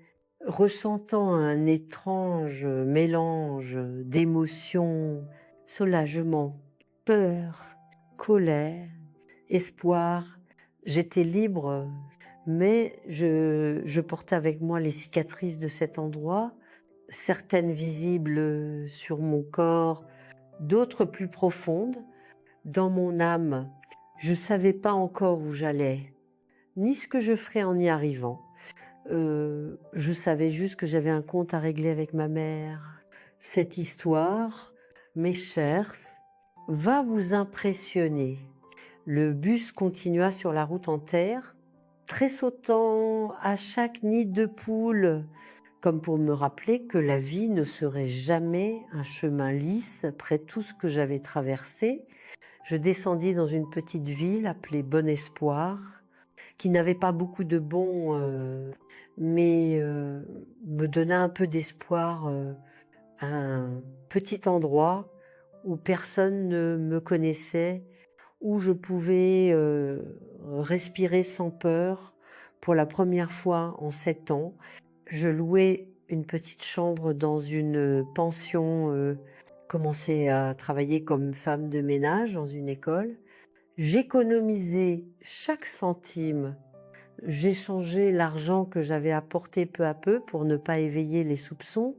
ressentant un étrange mélange d'émotions, soulagement, peur, colère, espoir. J'étais libre, mais je portais avec moi les cicatrices de cet endroit, certaines visibles sur mon corps, d'autres plus profondes. Dans mon âme, je ne savais pas encore où j'allais, ni ce que je ferais en y arrivant. Je savais juste que j'avais un compte à régler avec ma mère. Cette histoire, mes chers, va vous impressionner. Le bus continua sur la route en terre, tressautant à chaque nid de poule, comme pour me rappeler que la vie ne serait jamais un chemin lisse après tout ce que j'avais traversé. Je descendis dans une petite ville appelée Bon Espoir, qui n'avait pas beaucoup de bons, mais me donna un peu d'espoir, un petit endroit où personne ne me connaissait, où je pouvais respirer sans peur. Pour la première fois en 7 ans, je louais une petite chambre dans une pension, commençais à travailler comme femme de ménage dans une école. J'économisais chaque centime. J'échangeais l'argent que j'avais apporté peu à peu pour ne pas éveiller les soupçons.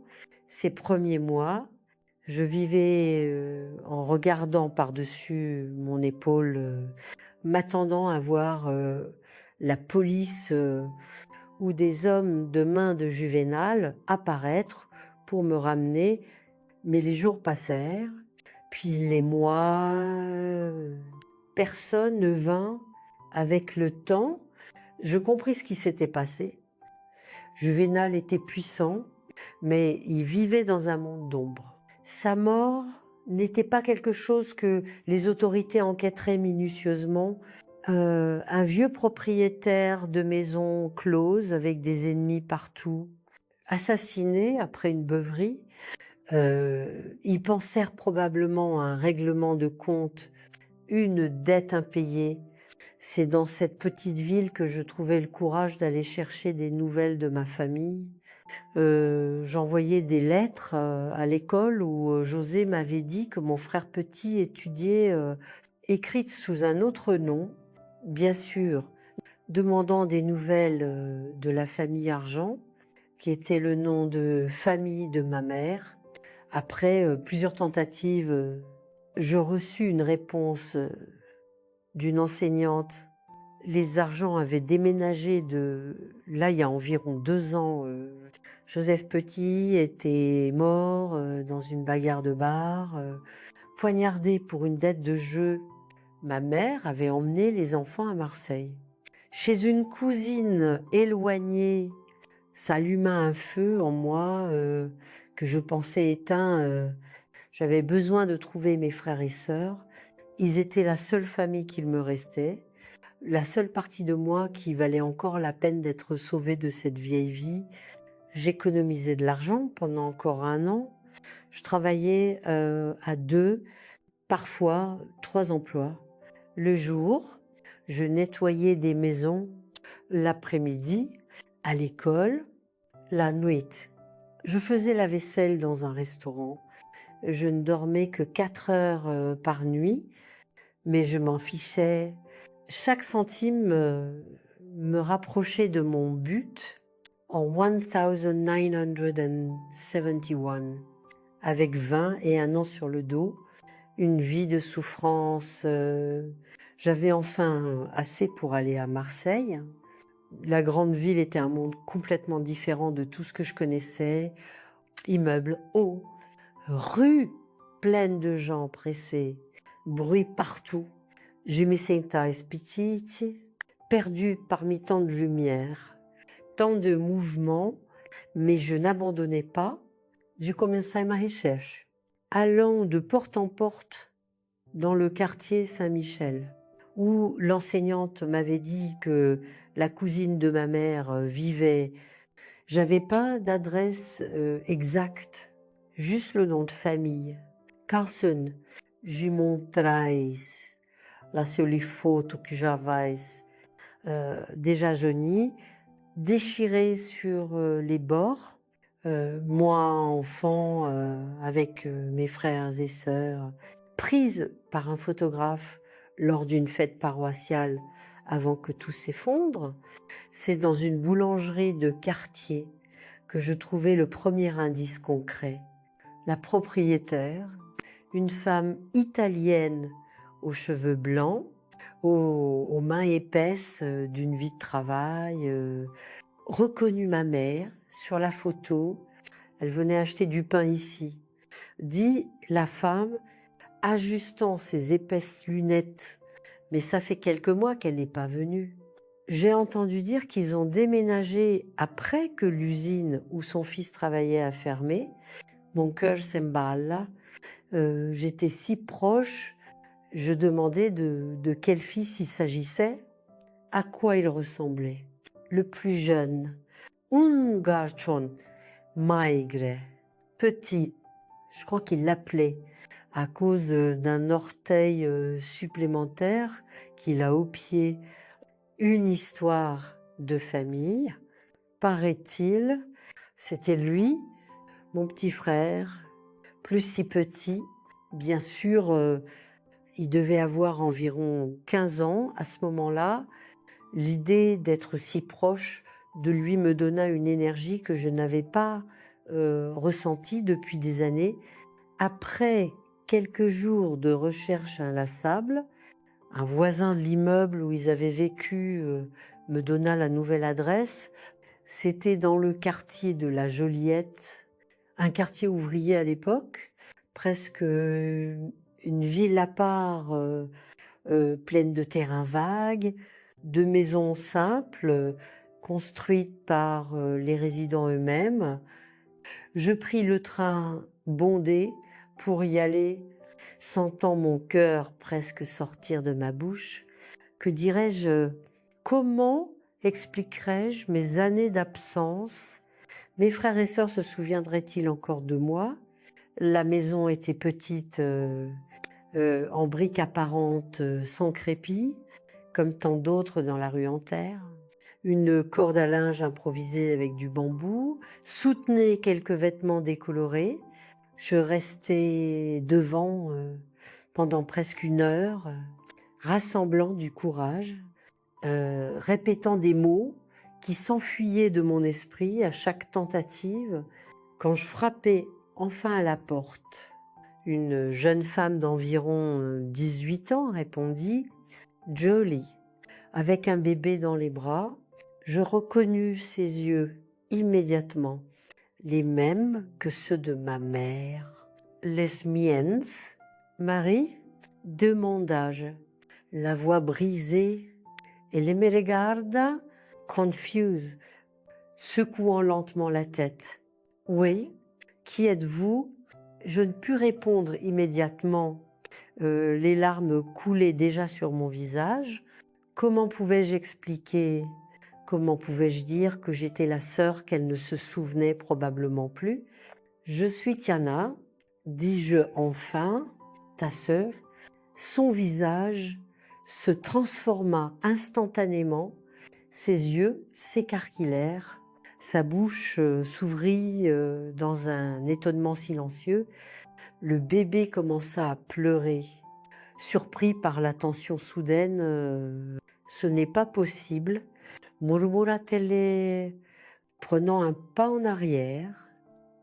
Ces premiers mois, je vivais en regardant par-dessus mon épaule, m'attendant à voir la police ou des hommes de main de Juvénal apparaître pour me ramener. Mais les jours passèrent, puis les mois, personne ne vint. Avec le temps, je compris ce qui s'était passé. Juvénal était puissant, mais il vivait dans un monde d'ombre. Sa mort n'était pas quelque chose que les autorités enquêteraient minutieusement. Un vieux propriétaire de maison close avec des ennemis partout, assassiné après une beuverie. Ils pensèrent probablement à un règlement de compte, une dette impayée. C'est dans cette petite ville que je trouvais le courage d'aller chercher des nouvelles de ma famille. J'envoyais des lettres à l'école où José m'avait dit que mon frère petit étudiait, écrite sous un autre nom, bien sûr, demandant des nouvelles de la famille Argent, qui était le nom de famille de ma mère. Après plusieurs tentatives, je reçus une réponse d'une enseignante. Les Argents avaient déménagé là, il y a environ 2 ans. Joseph Petit était mort dans une bagarre de bar, poignardé pour une dette de jeu. Ma mère avait emmené les enfants à Marseille. Chez une cousine éloignée, s'alluma un feu en moi que je pensais éteint. J'avais besoin de trouver mes frères et sœurs. Ils étaient la seule famille qu'il me restait, la seule partie de moi qui valait encore la peine d'être sauvée de cette vieille vie. J'économisais de l'argent pendant encore 1 an. Je travaillais à 2, parfois 3 emplois. Le jour, je nettoyais des maisons. L'après-midi, à l'école. La nuit, je faisais la vaisselle dans un restaurant. Je ne dormais que 4 heures par nuit, mais je m'en fichais. Chaque centime me rapprochait de mon but en 1971, avec 20 et 1 an sur le dos, une vie de souffrance. J'avais enfin assez pour aller à Marseille. La grande ville était un monde complètement différent de tout ce que je connaissais. Immeubles hauts, rues pleines de gens pressés, bruit partout. Je me sentais petite, perdue parmi tant de lumière, tant de mouvements, mais je n'abandonnais pas. Je commençais ma recherche, allant de porte en porte dans le quartier Saint-Michel, où l'enseignante m'avait dit que la cousine de ma mère vivait. J'avais pas d'adresse exacte, juste le nom de famille. Carson, je montrais la seule photo que j'avais déjà jaunie, déchirée sur les bords. Moi, enfant, avec mes frères et sœurs, prise par un photographe lors d'une fête paroissiale avant que tout s'effondre. C'est dans une boulangerie de quartier que je trouvais le premier indice concret. La propriétaire, une femme italienne aux cheveux blancs, aux mains épaisses d'une vie de travail, reconnut ma mère sur la photo. Elle venait acheter du pain ici. Dit la femme, ajustant ses épaisses lunettes. Mais ça fait quelques mois qu'elle n'est pas venue. J'ai entendu dire qu'ils ont déménagé après que l'usine où son fils travaillait a fermé. Mon cœur s'emballa. J'étais si proche. Je demandais de quel fils il s'agissait, à quoi il ressemblait. Le plus jeune, un garçon maigre, petit. Je crois qu'il l'appelait à cause d'un orteil supplémentaire qu'il a au pied. Une histoire de famille, paraît-il. C'était lui, mon petit frère, plus si petit. Bien sûr, il devait avoir environ 15 ans à ce moment-là. L'idée d'être si proche de lui me donna une énergie que je n'avais pas ressentie depuis des années. Après quelques jours de recherche inlassable, un voisin de l'immeuble où ils avaient vécu me donna la nouvelle adresse. C'était dans le quartier de la Joliette, un quartier ouvrier à l'époque, presque une ville à part, pleine de terrains vagues, de maisons simples, construites par les résidents eux-mêmes. Je pris le train bondé pour y aller, sentant mon cœur presque sortir de ma bouche. Que dirais-je? Comment expliquerais-je mes années d'absence? Mes frères et sœurs se souviendraient-ils encore de moi? La maison était petite, en briques apparentes, sans crépi, comme tant d'autres dans la rue en terre. Une corde à linge improvisée avec du bambou soutenait quelques vêtements décolorés. Je restais devant pendant presque 1 heure, rassemblant du courage, répétant des mots qui s'enfuyaient de mon esprit à chaque tentative. Quand je frappais enfin à la porte, une jeune femme d'environ 18 ans répondit « Jolie ». Avec un bébé dans les bras, je reconnus ses yeux immédiatement, les mêmes que ceux de ma mère. « Les miens, Marie ?» demanda-je, la voix brisée. « Elle me regarda, confuse, secouant lentement la tête. « Oui, qui êtes-vous » Je ne pus répondre immédiatement. Les larmes coulaient déjà sur mon visage. Comment pouvais-je expliquer, comment pouvais-je dire que j'étais la sœur qu'elle ne se souvenait probablement plus? « Je suis Tiana, dis-je enfin, ta sœur. » Son visage se transforma instantanément, ses yeux s'écarquillèrent, sa bouche s'ouvrit dans un étonnement silencieux. Le bébé commença à pleurer. Surpris par l'attention soudaine, ce n'est pas possible, murmura-t-elle, prenant un pas en arrière.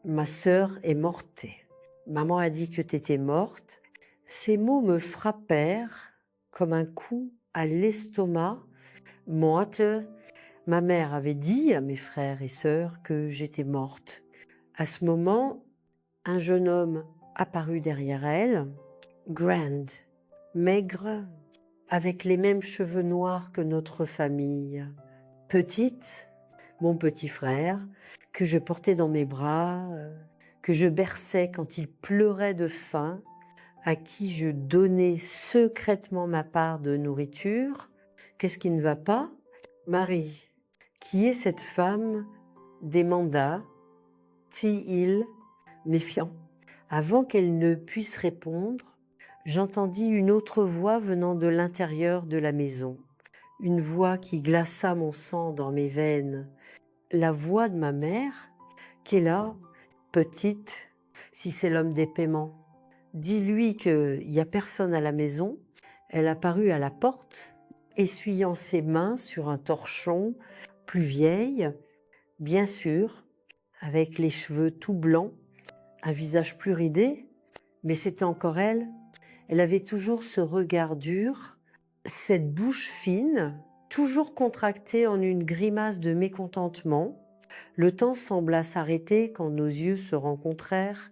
Ma sœur est morte. Maman a dit que tu étais morte. Ces mots me frappèrent comme un coup à l'estomac. Morte. Ma mère avait dit à mes frères et sœurs que j'étais morte. À ce moment, un jeune homme apparut derrière elle, Grand, maigre, avec les mêmes cheveux noirs que notre famille. Petite, mon petit frère, que je portais dans mes bras, que je berçais quand il pleurait de faim, à qui je donnais secrètement ma part de nourriture. Qu'est-ce qui ne va pas? Marie, qui est cette femme? Demanda T-il, méfiant. Avant qu'elle ne puisse répondre, j'entendis une autre voix venant de l'intérieur de la maison. Une voix qui glaça mon sang dans mes veines. La voix de ma mère, qui est là, petite, si c'est l'homme des paiements. Dis-lui qu'il n'y a personne à la maison. Elle apparut à la porte, essuyant ses mains sur un torchon, plus vieille, bien sûr, avec les cheveux tout blancs, un visage plus ridé, mais c'était encore elle. Elle avait toujours ce regard dur, cette bouche fine, toujours contractée en une grimace de mécontentement. Le temps sembla s'arrêter quand nos yeux se rencontrèrent.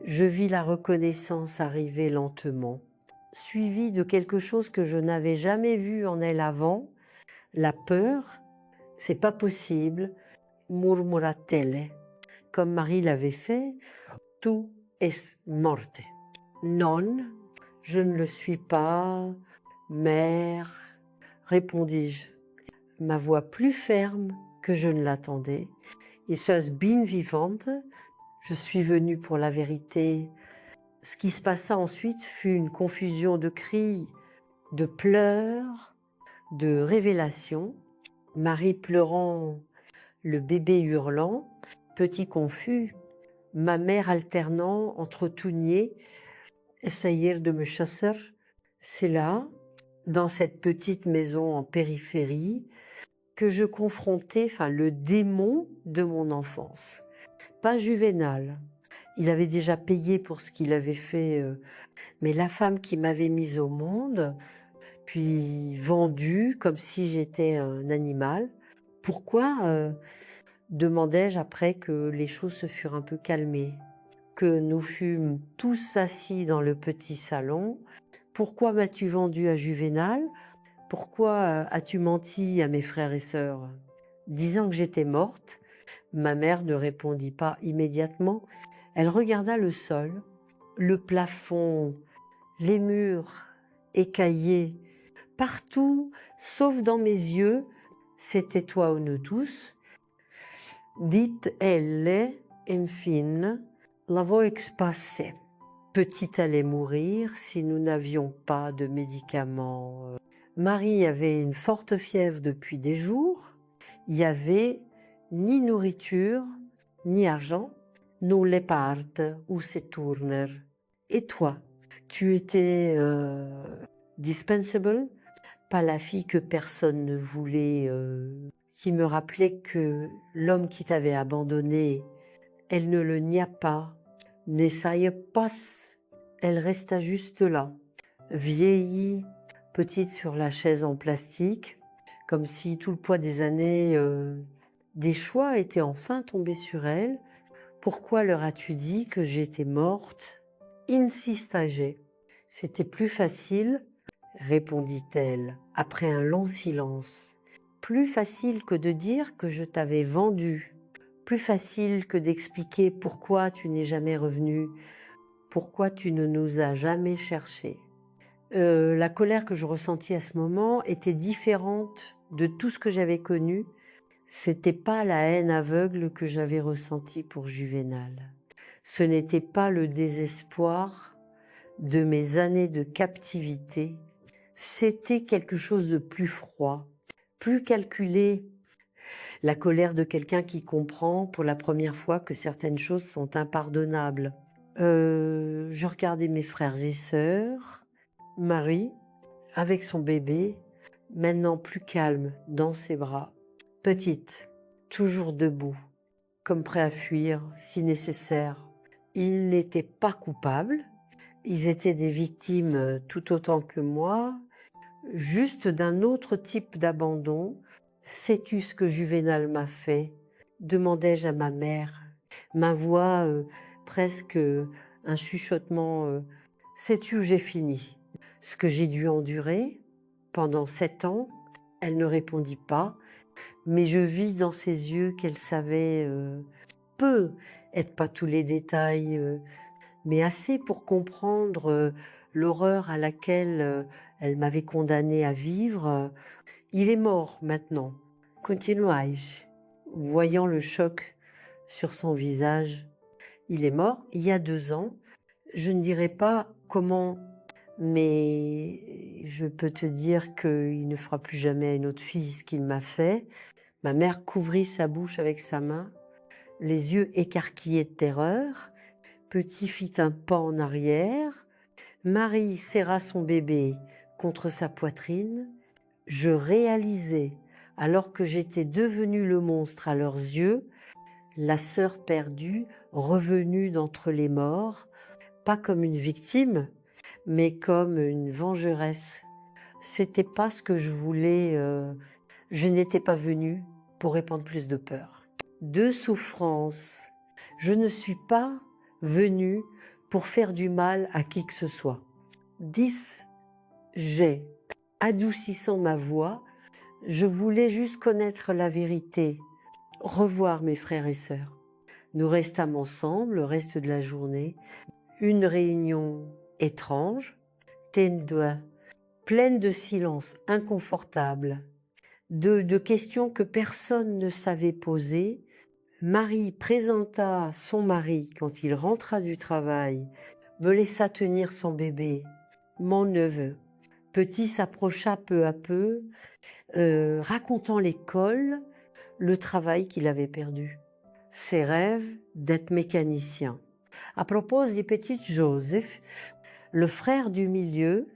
Je vis la reconnaissance arriver lentement, suivie de quelque chose que je n'avais jamais vu en elle avant, la peur. C'est pas possible, murmura-t-elle, comme Marie l'avait fait. Tu es morte. Non, je ne le suis pas, mère, répondis-je, ma voix plus ferme que je ne l'attendais. Et suis bien vivante, je suis venue pour la vérité. Ce qui se passa ensuite fut une confusion de cris, de pleurs, de révélations. Marie pleurant, le bébé hurlant, petit confus, ma mère alternant entre tout nier, essayer de me chasser. C'est là, dans cette petite maison en périphérie, que je confrontais le démon de mon enfance. Pas Juvénal, il avait déjà payé pour ce qu'il avait fait, mais la femme qui m'avait mise au monde, puis vendue comme si j'étais un animal. Pourquoi demandai-je après que les choses se furent un peu calmées, que nous fûmes tous assis dans le petit salon. Pourquoi m'as-tu vendu à Juvénal? Pourquoi as-tu menti à mes frères et sœurs? Disant que j'étais morte, ma mère ne répondit pas immédiatement. Elle regarda le sol, le plafond, les murs écaillés, partout, sauf dans mes yeux, c'était toi ou nous tous. Dit elle, enfin, la voix passait. Petite allait mourir si nous n'avions pas de médicaments. Marie avait une forte fièvre depuis des jours. Il n'y avait ni nourriture, ni argent. Nous les partent ou se tournent. Et toi, tu étais dispensable, pas la fille que personne ne voulait, qui me rappelait que l'homme qui t'avait abandonné, elle ne le nia pas, n'essaye pas, elle resta juste là, vieillie, petite sur la chaise en plastique, comme si tout le poids des années, des choix était enfin tombé sur elle. Pourquoi leur as-tu dit que j'étais morte? Insistai-je. C'était plus facile, répondit-elle, après un long silence. Plus facile que de dire que je t'avais vendu. Plus facile que d'expliquer pourquoi tu n'es jamais revenu, pourquoi tu ne nous as jamais cherchés. La colère que je ressentis à ce moment était différente de tout ce que j'avais connu. C'était pas la haine aveugle que j'avais ressentie pour Juvénal. Ce n'était pas le désespoir de mes années de captivité. C'était quelque chose de plus froid, plus calculé. La colère de quelqu'un qui comprend pour la première fois que certaines choses sont impardonnables. Je regardais mes frères et sœurs, Marie, avec son bébé, maintenant plus calme dans ses bras. Petite, toujours debout, comme prêt à fuir si nécessaire. Ils n'étaient pas coupables, ils étaient des victimes tout autant que moi, juste d'un autre type d'abandon. Sais-tu ce que Juvénal m'a fait? Demandai-je à ma mère, ma voix presque un chuchotement. Sais-tu où j'ai fini? Ce que j'ai dû endurer pendant 7 ans? Elle ne répondit pas, mais je vis dans ses yeux qu'elle savait peu, être pas tous les détails, mais assez pour comprendre l'horreur à laquelle elle m'avait condamnée à vivre. Il est mort maintenant, continuai-je, voyant le choc sur son visage. Il est mort il y a 2 ans. Je ne dirai pas comment, mais je peux te dire qu'il ne fera plus jamais à une autre fille ce qu'il m'a fait. Ma mère couvrit sa bouche avec sa main, les yeux écarquillés de terreur. Petit fit un pas en arrière. Marie serra son bébé contre sa poitrine. Je réalisais, alors que j'étais devenue le monstre à leurs yeux, la sœur perdue, revenue d'entre les morts, pas comme une victime, mais comme une vengeresse. C'était pas ce que je voulais. Je n'étais pas venue pour répandre plus de peur, de souffrance. Je ne suis pas venue pour faire du mal à qui que ce soit. 10. J'ai, adoucissant ma voix, je voulais juste connaître la vérité, revoir mes frères et sœurs. Nous restâmes ensemble le reste de la journée. Une réunion étrange, tendue, pleine de silence inconfortable, de questions que personne ne savait poser. Marie présenta son mari quand il rentra du travail, me laissa tenir son bébé, mon neveu. Petit s'approcha peu à peu, racontant l'école, le travail qu'il avait perdu, ses rêves d'être mécanicien. À propos du petit Joseph, le frère du milieu,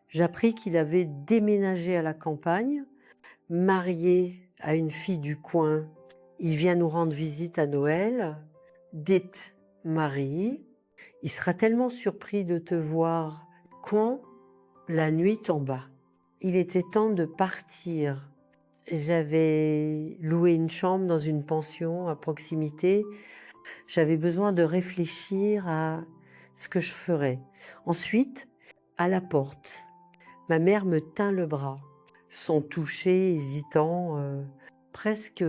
j'appris qu'il avait déménagé à la campagne, marié à une fille du coin. Il vient nous rendre visite à Noël. Dites, Marie, il sera tellement surpris de te voir quand la nuit tomba. Il était temps de partir. J'avais loué une chambre dans une pension à proximité. J'avais besoin de réfléchir à ce que je ferais. Ensuite, à la porte, ma mère me tint le bras, son toucher hésitant, presque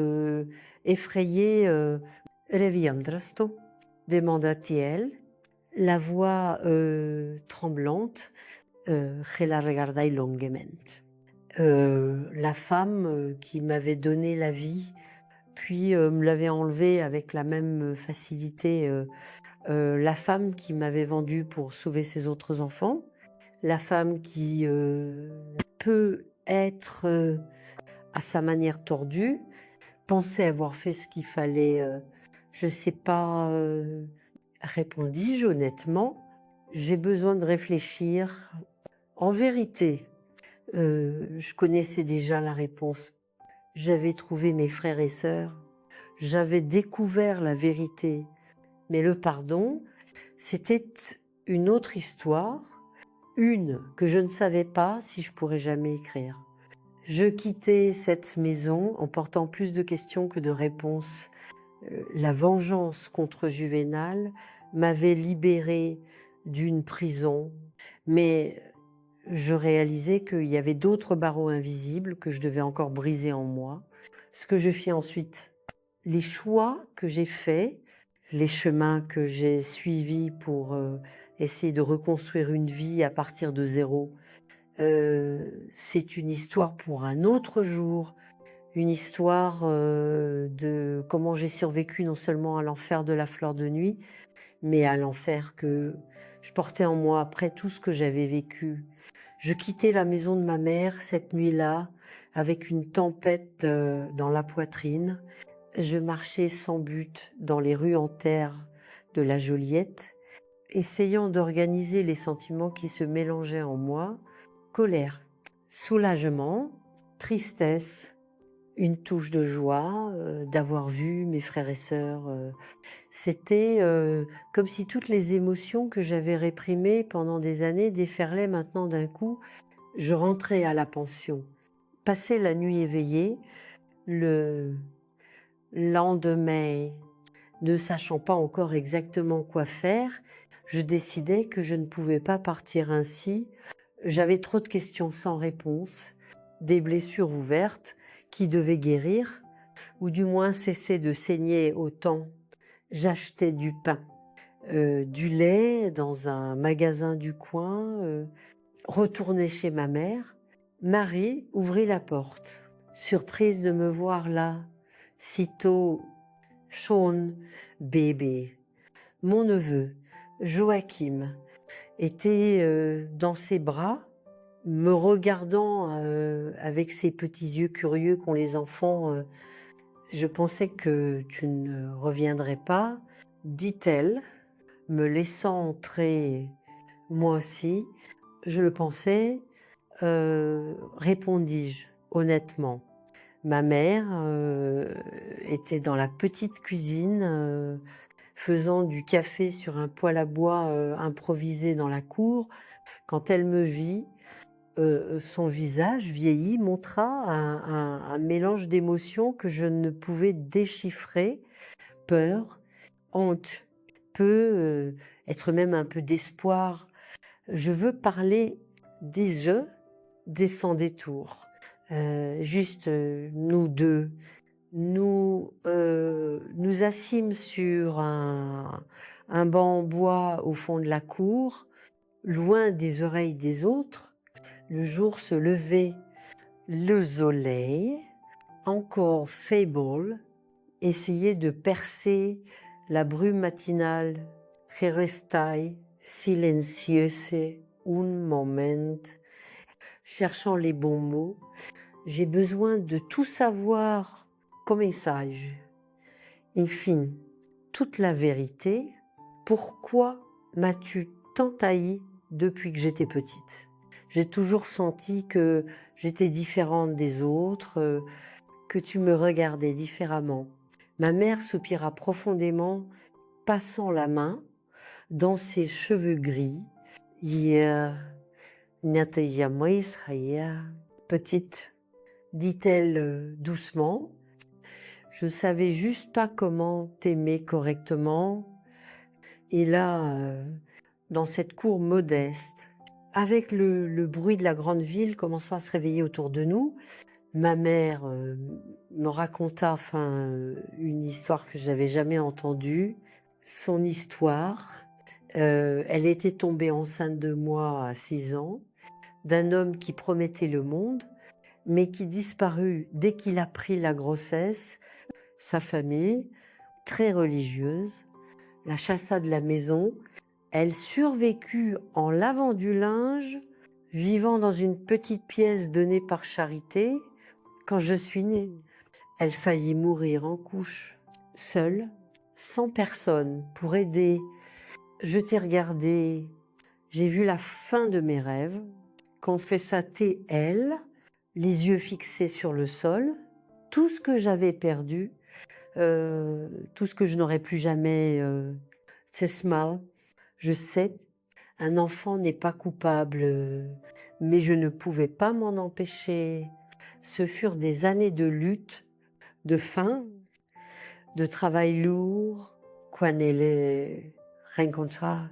effrayé. Reviendras tu? Demanda-t-elle. la voix tremblante, «Je la regardai longement». La femme qui m'avait donné la vie, puis me l'avait enlevée avec la même facilité, la femme qui m'avait vendue pour sauver ses autres enfants, la femme qui peut être à sa manière tordue, pensait avoir fait ce qu'il fallait, je sais pas, répondis-je honnêtement, j'ai besoin de réfléchir. En vérité, je connaissais déjà la réponse. J'avais trouvé mes frères et sœurs, j'avais découvert la vérité, mais le pardon, c'était une autre histoire, une que je ne savais pas si je pourrais jamais écrire. Je quittais cette maison en portant plus de questions que de réponses. La vengeance contre Juvénal m'avait libérée d'une prison, mais je réalisais qu'il y avait d'autres barreaux invisibles que je devais encore briser en moi. Ce que je fis ensuite, les choix que j'ai faits, les chemins que j'ai suivis pour essayer de reconstruire une vie à partir de zéro, c'est une histoire pour un autre jour, une histoire de comment j'ai survécu non seulement à l'enfer de la fleur de nuit, mais à l'enfer que je portais en moi après tout ce que j'avais vécu. Je quittais la maison de ma mère cette nuit-là avec une tempête dans la poitrine. Je marchais sans but dans les rues en terre de la Joliette, essayant d'organiser les sentiments qui se mélangeaient en moi. Colère, soulagement, tristesse, une touche de joie d'avoir vu mes frères et sœurs. C'était comme si toutes les émotions que j'avais réprimées pendant des années déferlaient maintenant d'un coup. Je rentrais à la pension, passais la nuit éveillée, le lendemain, ne sachant pas encore exactement quoi faire, je décidai que je ne pouvais pas partir ainsi. J'avais trop de questions sans réponse, des blessures ouvertes qui devaient guérir, ou du moins cesser de saigner autant. J'achetais du pain, du lait dans un magasin du coin, retournai chez ma mère. Marie ouvrit la porte, surprise de me voir là, sitôt Sean bébé. Mon neveu, Joachim, était dans ses bras, me regardant avec ses petits yeux curieux qu'ont les enfants. Je pensais que tu ne reviendrais pas, dit-elle, me laissant entrer moi aussi. Je le pensais, répondis-je honnêtement. Ma mère était dans la petite cuisine, faisant du café sur un poêle à bois improvisé dans la cour. Quand elle me vit, son visage vieilli montra un mélange d'émotions que je ne pouvais déchiffrer. Peur, honte, peut être même un peu d'espoir. Je veux parler des jeux, des sans détour. Juste nous deux, nous assîmes sur un banc en bois au fond de la cour, loin des oreilles des autres. Le jour se levait, le soleil, encore faible, essayait de percer la brume matinale. Je restai silencieuse un moment, cherchant les bons mots. J'ai besoin de tout savoir comme un sage. Enfin, toute la vérité. Pourquoi m'as-tu tant haï depuis que j'étais petite? J'ai toujours senti que j'étais différente des autres, que tu me regardais différemment. Ma mère soupira profondément, passant la main dans ses cheveux gris. Ya, Nataya Moïsaya, petite, dit-elle doucement, je savais juste pas comment t'aimer correctement. Et là, dans cette cour modeste, avec le bruit de la grande ville commençant à se réveiller autour de nous, ma mère me raconta une histoire que j'avais jamais entendue, son histoire, Elle était tombée enceinte de moi à 6 ans, d'un homme qui promettait le monde, mais qui disparut dès qu'il a pris la grossesse. Sa famille, très religieuse, la chassa de la maison. Elle survécut en lavant du linge, vivant dans une petite pièce donnée par charité. Quand je suis née, elle faillit mourir en couche, seule, sans personne pour aider. Je t'ai regardé, j'ai vu la fin de mes rêves, confessa-t elle, les yeux fixés sur le sol, tout ce que j'avais perdu, tout ce que je n'aurai plus jamais, c'est mal. Je sais, un enfant n'est pas coupable, mais je ne pouvais pas m'en empêcher. Ce furent des années de lutte, de faim, de travail lourd. Quand elle rencontra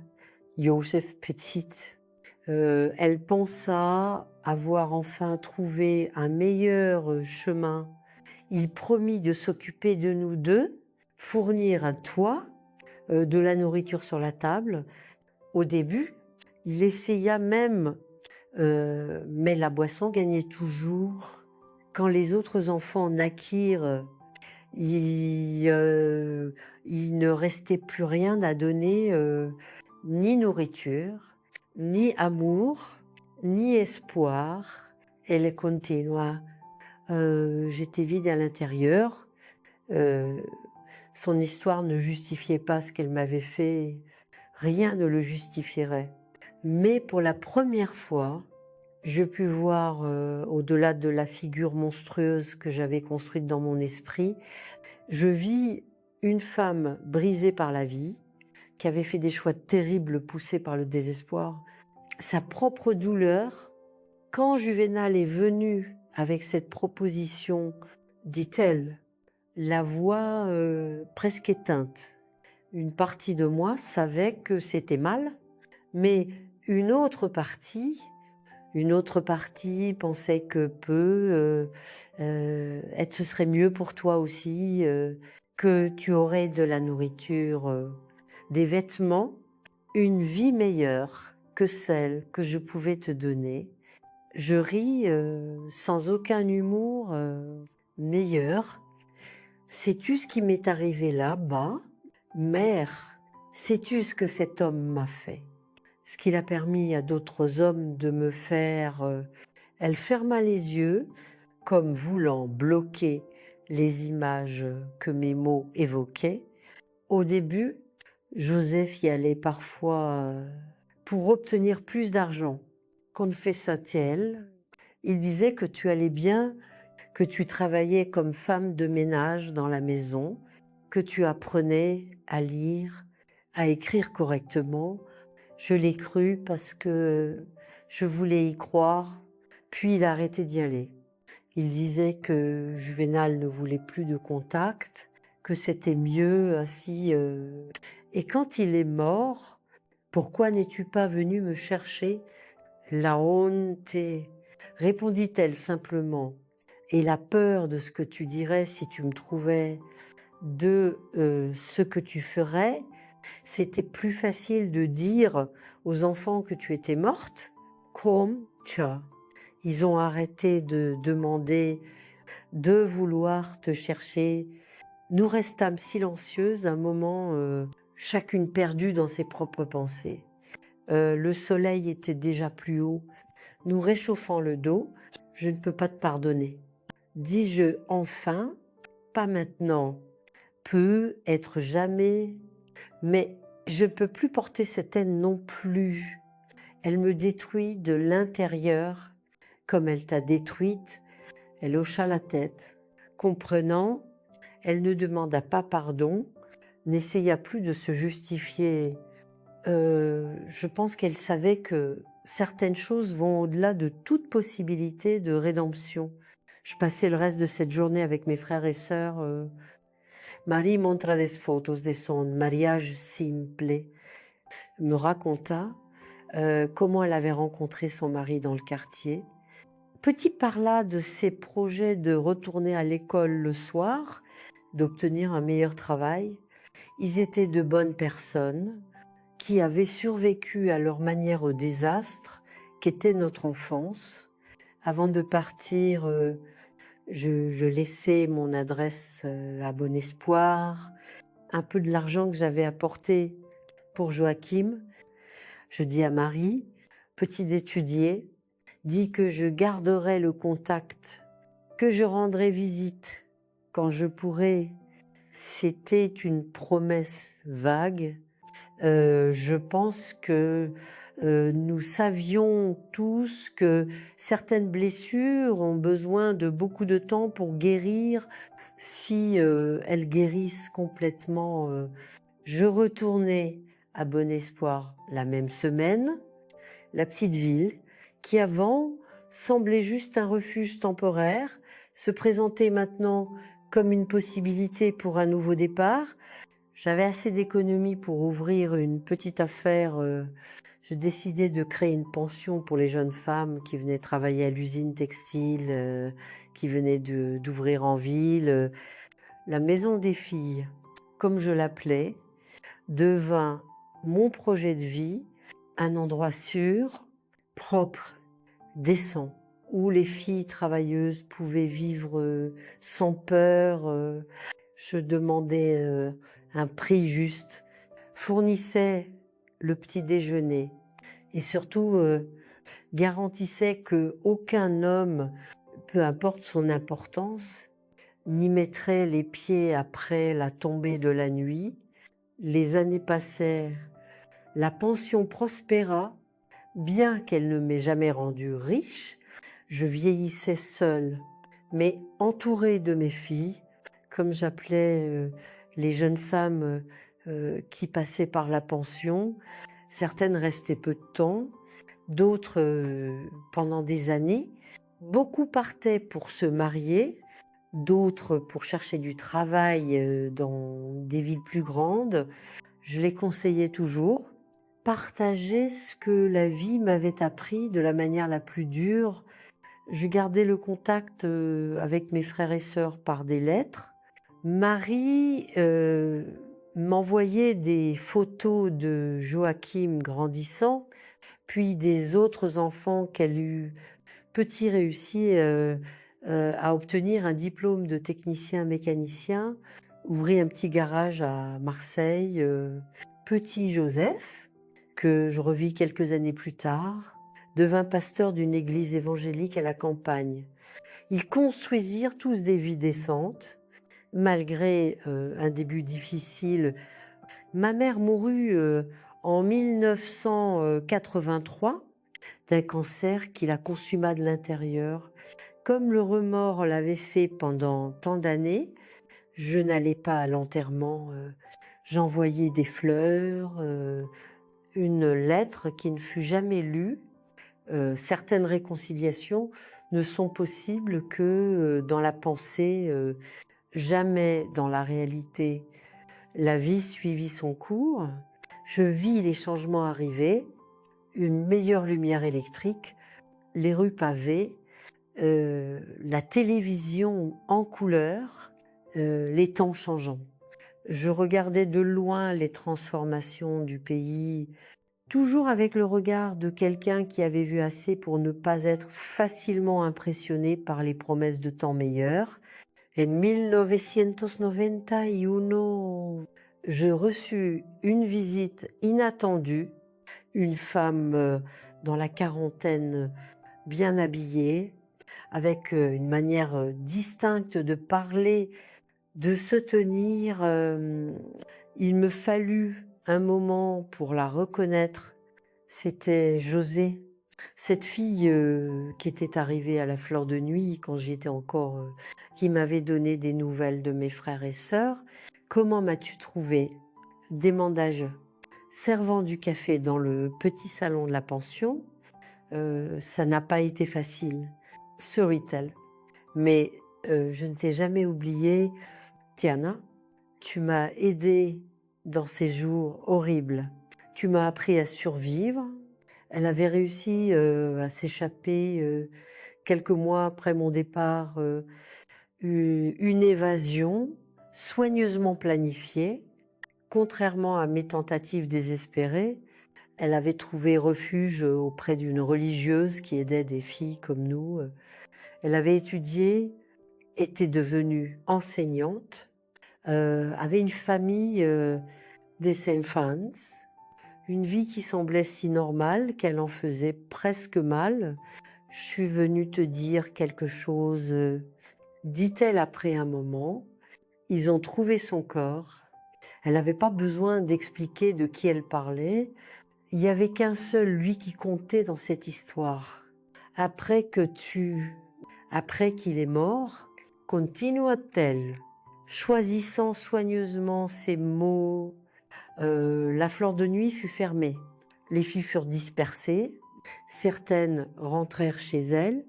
Joseph Petit, elle pensa avoir enfin trouvé un meilleur chemin. Il promit de s'occuper de nous deux, fournir un toit, de la nourriture sur la table. Au début, il essaya même, mais la boisson gagnait toujours. Quand les autres enfants naquirent, il ne restait plus rien à donner, ni nourriture, ni amour, ni espoir. Elle continua. J'étais vide à l'intérieur. Son histoire ne justifiait pas ce qu'elle m'avait fait. Rien ne le justifierait. Mais pour la première fois, je pus voir, au-delà de la figure monstrueuse que j'avais construite dans mon esprit, je vis une femme brisée par la vie, qui avait fait des choix terribles poussés par le désespoir, sa propre douleur. Quand Juvénal est venu avec cette proposition, dit-elle, la voix presque éteinte, une partie de moi savait que c'était mal, mais une autre partie pensait que ce serait mieux pour toi aussi, que tu aurais de la nourriture, des vêtements, une vie meilleure que celle que je pouvais te donner. Je ris sans aucun humour meilleur. Sais-tu ce qui m'est arrivé là-bas? Mère, sais-tu ce que cet homme m'a fait? Ce qu'il a permis à d'autres hommes de me faire. Elle ferma les yeux, comme voulant bloquer les images que mes mots évoquaient. Au début, Joseph y allait parfois pour obtenir plus d'argent. Confessa-t-elle, il disait que tu allais bien, que tu travaillais comme femme de ménage dans la maison, que tu apprenais à lire, à écrire correctement. Je l'ai cru parce que je voulais y croire, puis il a arrêté d'y aller. Il disait que Juvénal ne voulait plus de contact, que c'était mieux ainsi. Et quand il est mort, pourquoi n'es-tu pas venu me chercher? La honte, répondit-elle simplement, et la peur de ce que tu dirais si tu me trouvais, de ce que tu ferais. C'était plus facile de dire aux enfants que tu étais morte, comme ça. Ils ont arrêté de demander, de vouloir te chercher. Nous restâmes silencieuses un moment, chacune perdue dans ses propres pensées. Le soleil était déjà plus haut, nous réchauffant le dos. Je ne peux pas te pardonner. Dis-je enfin, pas maintenant, peut être jamais, mais je ne peux plus porter cette haine non plus. Elle me détruit de l'intérieur, comme elle t'a détruite. Elle hocha la tête. Comprenant, elle ne demanda pas pardon, n'essaya plus de se justifier. Je pense qu'elle savait que certaines choses vont au-delà de toute possibilité de rédemption. Je passais le reste de cette journée avec mes frères et sœurs. Marie montra des photos de son mariage simple, me raconta comment elle avait rencontré son mari dans le quartier. Petit parla de ses projets de retourner à l'école le soir, d'obtenir un meilleur travail. Ils étaient de bonnes personnes qui avaient survécu à leur manière au désastre, qu'était notre enfance. Avant de partir, je laissais mon adresse à Bon Espoir, un peu de l'argent que j'avais apporté pour Joachim. Je dis à Marie, petit étudier, dis que je garderai le contact, que je rendrai visite quand je pourrai. C'était une promesse vague. Je pense que nous savions tous que certaines blessures ont besoin de beaucoup de temps pour guérir. Si elles guérissent complètement, je retournais à Bon Espoir la même semaine, la petite ville qui avant semblait juste un refuge temporaire, se présentait maintenant comme une possibilité pour un nouveau départ. J'avais assez d'économies pour ouvrir une petite affaire. Je décidais de créer une pension pour les jeunes femmes qui venaient travailler à l'usine textile, qui venaient d'ouvrir en ville. La maison des filles, comme je l'appelais, devint mon projet de vie, un endroit sûr, propre, décent, où les filles travailleuses pouvaient vivre sans peur. Je demandais un prix juste, fournissais le petit déjeuner et surtout garantissait qu'aucun homme, peu importe son importance, n'y mettrait les pieds après la tombée de la nuit. Les années passèrent, la pension prospéra, bien qu'elle ne m'ait jamais rendu riche. Je vieillissais seule, mais entourée de mes filles, comme j'appelais les jeunes femmes qui passaient par la pension. Certaines restaient peu de temps, d'autres pendant des années. Beaucoup partaient pour se marier, d'autres pour chercher du travail dans des villes plus grandes. Je les conseillais toujours. Partager ce que la vie m'avait appris de la manière la plus dure. Je gardais le contact avec mes frères et sœurs par des lettres. Marie m'envoyait des photos de Joachim grandissant, puis des autres enfants qu'elle eut petit réussi à obtenir un diplôme de technicien mécanicien, ouvrit un petit garage à Marseille. Petit Joseph, que je revis quelques années plus tard, devint pasteur d'une église évangélique à la campagne. Ils construisirent tous des vies décentes, malgré un début difficile. Ma mère mourut en 1983 d'un cancer qui la consuma de l'intérieur. Comme le remords l'avait fait pendant tant d'années, je n'allais pas à l'enterrement. J'envoyais des fleurs, une lettre qui ne fut jamais lue. Certaines réconciliations ne sont possibles que dans la pensée, jamais dans la réalité. La vie suivit son cours. Je vis les changements arriver, une meilleure lumière électrique, les rues pavées, la télévision en couleur, les temps changeants. Je regardais de loin les transformations du pays, toujours avec le regard de quelqu'un qui avait vu assez pour ne pas être facilement impressionné par les promesses de temps meilleurs. En 1991, je reçus une visite inattendue, une femme dans la quarantaine, bien habillée, avec une manière distincte de parler, de se tenir. Il me fallut un moment pour la reconnaître. C'était José, cette fille qui était arrivée à la fleur de nuit quand j'y étais encore, qui m'avait donné des nouvelles de mes frères et sœurs. Comment m'as-tu trouvé? Demandai-je, servant du café dans le petit salon de la pension. Ça n'a pas été facile, sourit-elle. Mais je ne t'ai jamais oublié, Tiana. Tu m'as aidée dans ces jours horribles. Tu m'as appris à survivre. Elle avait réussi à s'échapper quelques mois après mon départ, une évasion soigneusement planifiée. Contrairement à mes tentatives désespérées, elle avait trouvé refuge auprès d'une religieuse qui aidait des filles comme nous. Elle avait étudié, était devenue enseignante, avait une famille des enfants, une vie qui semblait si normale qu'elle en faisait presque mal. Je suis venue te dire quelque chose, dit-elle après un moment. Ils ont trouvé son corps. Elle n'avait pas besoin d'expliquer de qui elle parlait. Il n'y avait qu'un seul, lui, qui comptait dans cette histoire. Après qu'il est mort, continua-t-elle, choisissant soigneusement ses mots. La fleur de nuit fut fermée. Les filles furent dispersées. Certaines rentrèrent chez elles.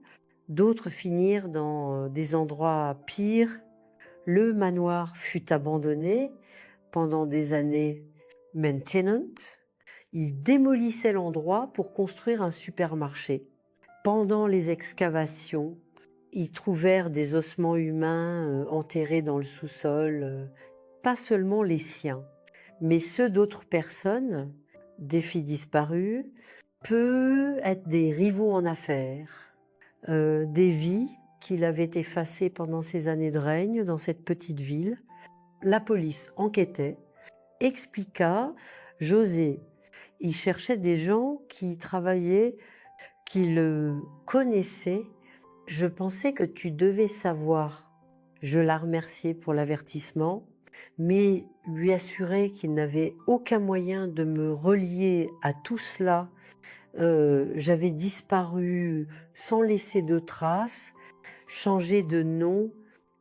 D'autres finirent dans des endroits pires. Le manoir fut abandonné pendant des années maintenant. Ils démolissaient l'endroit pour construire un supermarché. Pendant les excavations, ils trouvèrent des ossements humains enterrés dans le sous-sol, pas seulement les siens, mais ceux d'autres personnes, des filles disparues, peut être des rivaux en affaires, des vies qu'il avait effacées pendant ses années de règne dans cette petite ville. La police enquêtait, expliqua, José, il cherchait des gens qui travaillaient, qui le connaissaient. Je pensais que tu devais savoir. Je la remerciai pour l'avertissement, mais lui assurai qu'il n'avait aucun moyen de me relier à tout cela. J'avais disparu sans laisser de traces, changé de nom,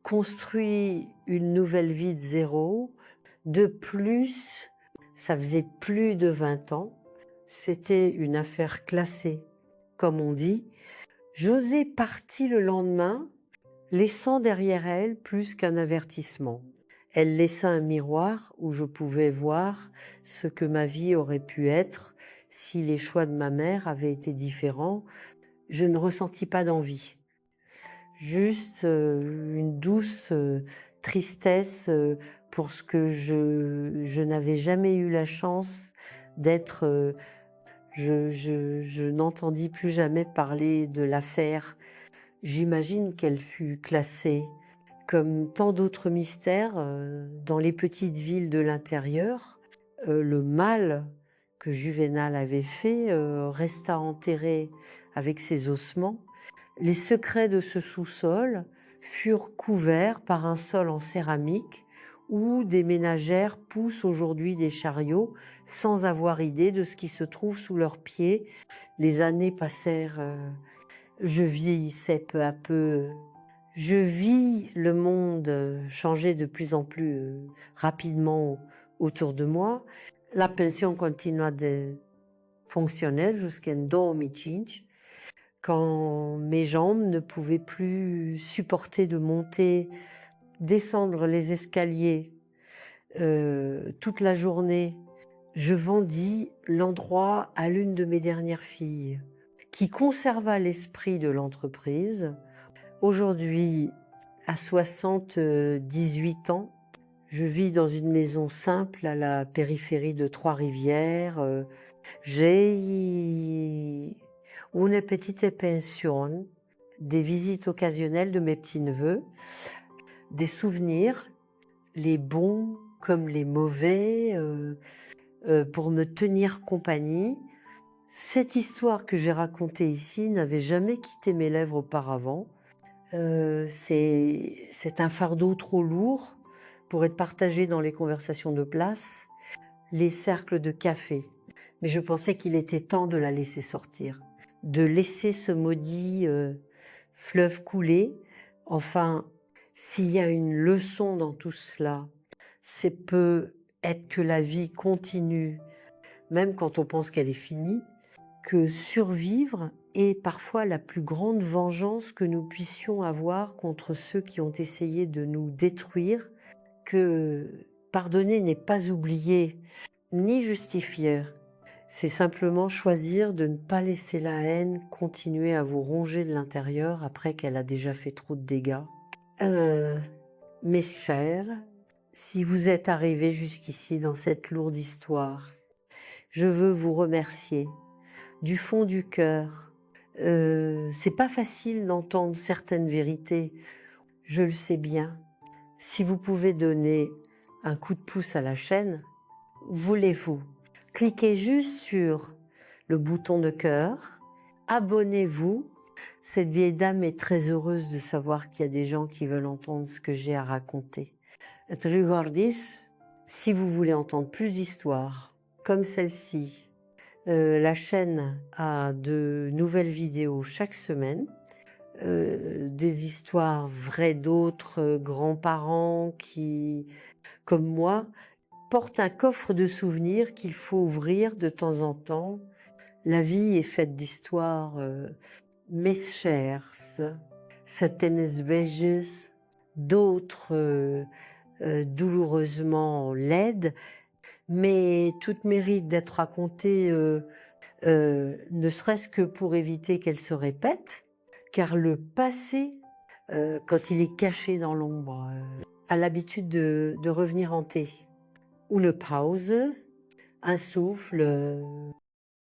construit une nouvelle vie de zéro. De plus, ça faisait plus de 20 ans. C'était une affaire classée, comme on dit. José partit le lendemain, laissant derrière elle plus qu'un avertissement. Elle laissa un miroir où je pouvais voir ce que ma vie aurait pu être si les choix de ma mère avaient été différents. Je ne ressentis pas d'envie, juste une douce tristesse pour ce que je n'avais jamais eu la chance d'être. Je n'entendis plus jamais parler de l'affaire. J'imagine qu'elle fut classée comme tant d'autres mystères dans les petites villes de l'intérieur. Le mal que Juvénal avait fait resta enterré avec ses ossements. Les secrets de ce sous-sol furent couverts par un sol en céramique où des ménagères poussent aujourd'hui des chariots sans avoir idée de ce qui se trouve sous leurs pieds. Les années passèrent, je vieillissais peu à peu. Je vis le monde changer de plus en plus rapidement autour de moi. La pension continua de fonctionner jusqu'en 2005, quand mes jambes ne pouvaient plus supporter de monter, descendre les escaliers toute la journée. Je vendis l'endroit à l'une de mes dernières filles, qui conserva l'esprit de l'entreprise. Aujourd'hui, à 78 ans, je vis dans une maison simple à la périphérie de Trois-Rivières. J'ai une petite pension, des visites occasionnelles de mes petits-neveux, des souvenirs, les bons comme les mauvais, pour me tenir compagnie. Cette histoire que j'ai racontée ici n'avait jamais quitté mes lèvres auparavant. C'est un fardeau trop lourd pour être partagé dans les conversations de place, les cercles de café. Mais je pensais qu'il était temps de la laisser sortir, de laisser ce maudit fleuve couler. Enfin, s'il y a une leçon dans tout cela, c'est peut être que la vie continue, même quand on pense qu'elle est finie, que survivre est parfois la plus grande vengeance que nous puissions avoir contre ceux qui ont essayé de nous détruire, que pardonner n'est pas oublier ni justifier, c'est simplement choisir de ne pas laisser la haine continuer à vous ronger de l'intérieur après qu'elle a déjà fait trop de dégâts. Mes chers, Si vous êtes arrivé jusqu'ici dans cette lourde histoire, je veux vous remercier du fond du cœur. C'est pas facile d'entendre certaines vérités, je le sais bien. Si vous pouvez donner un coup de pouce à la chaîne, voulez-vous? Cliquez juste sur le bouton de cœur, abonnez-vous. Cette vieille dame est très heureuse de savoir qu'il y a des gens qui veulent entendre ce que j'ai à raconter. Regardez, si vous voulez entendre plus d'histoires comme celle-ci, la chaîne a de nouvelles vidéos chaque semaine, des histoires vraies d'autres grands-parents qui, comme moi, portent un coffre de souvenirs qu'il faut ouvrir de temps en temps. La vie est faite d'histoires, mes chers, certaines belles, d'autres douloureusement laides, mais toutes méritent d'être racontées, ne serait-ce que pour éviter qu'elles se répètent, car le passé, quand il est caché dans l'ombre, a l'habitude de revenir hanter. Une pause, un souffle,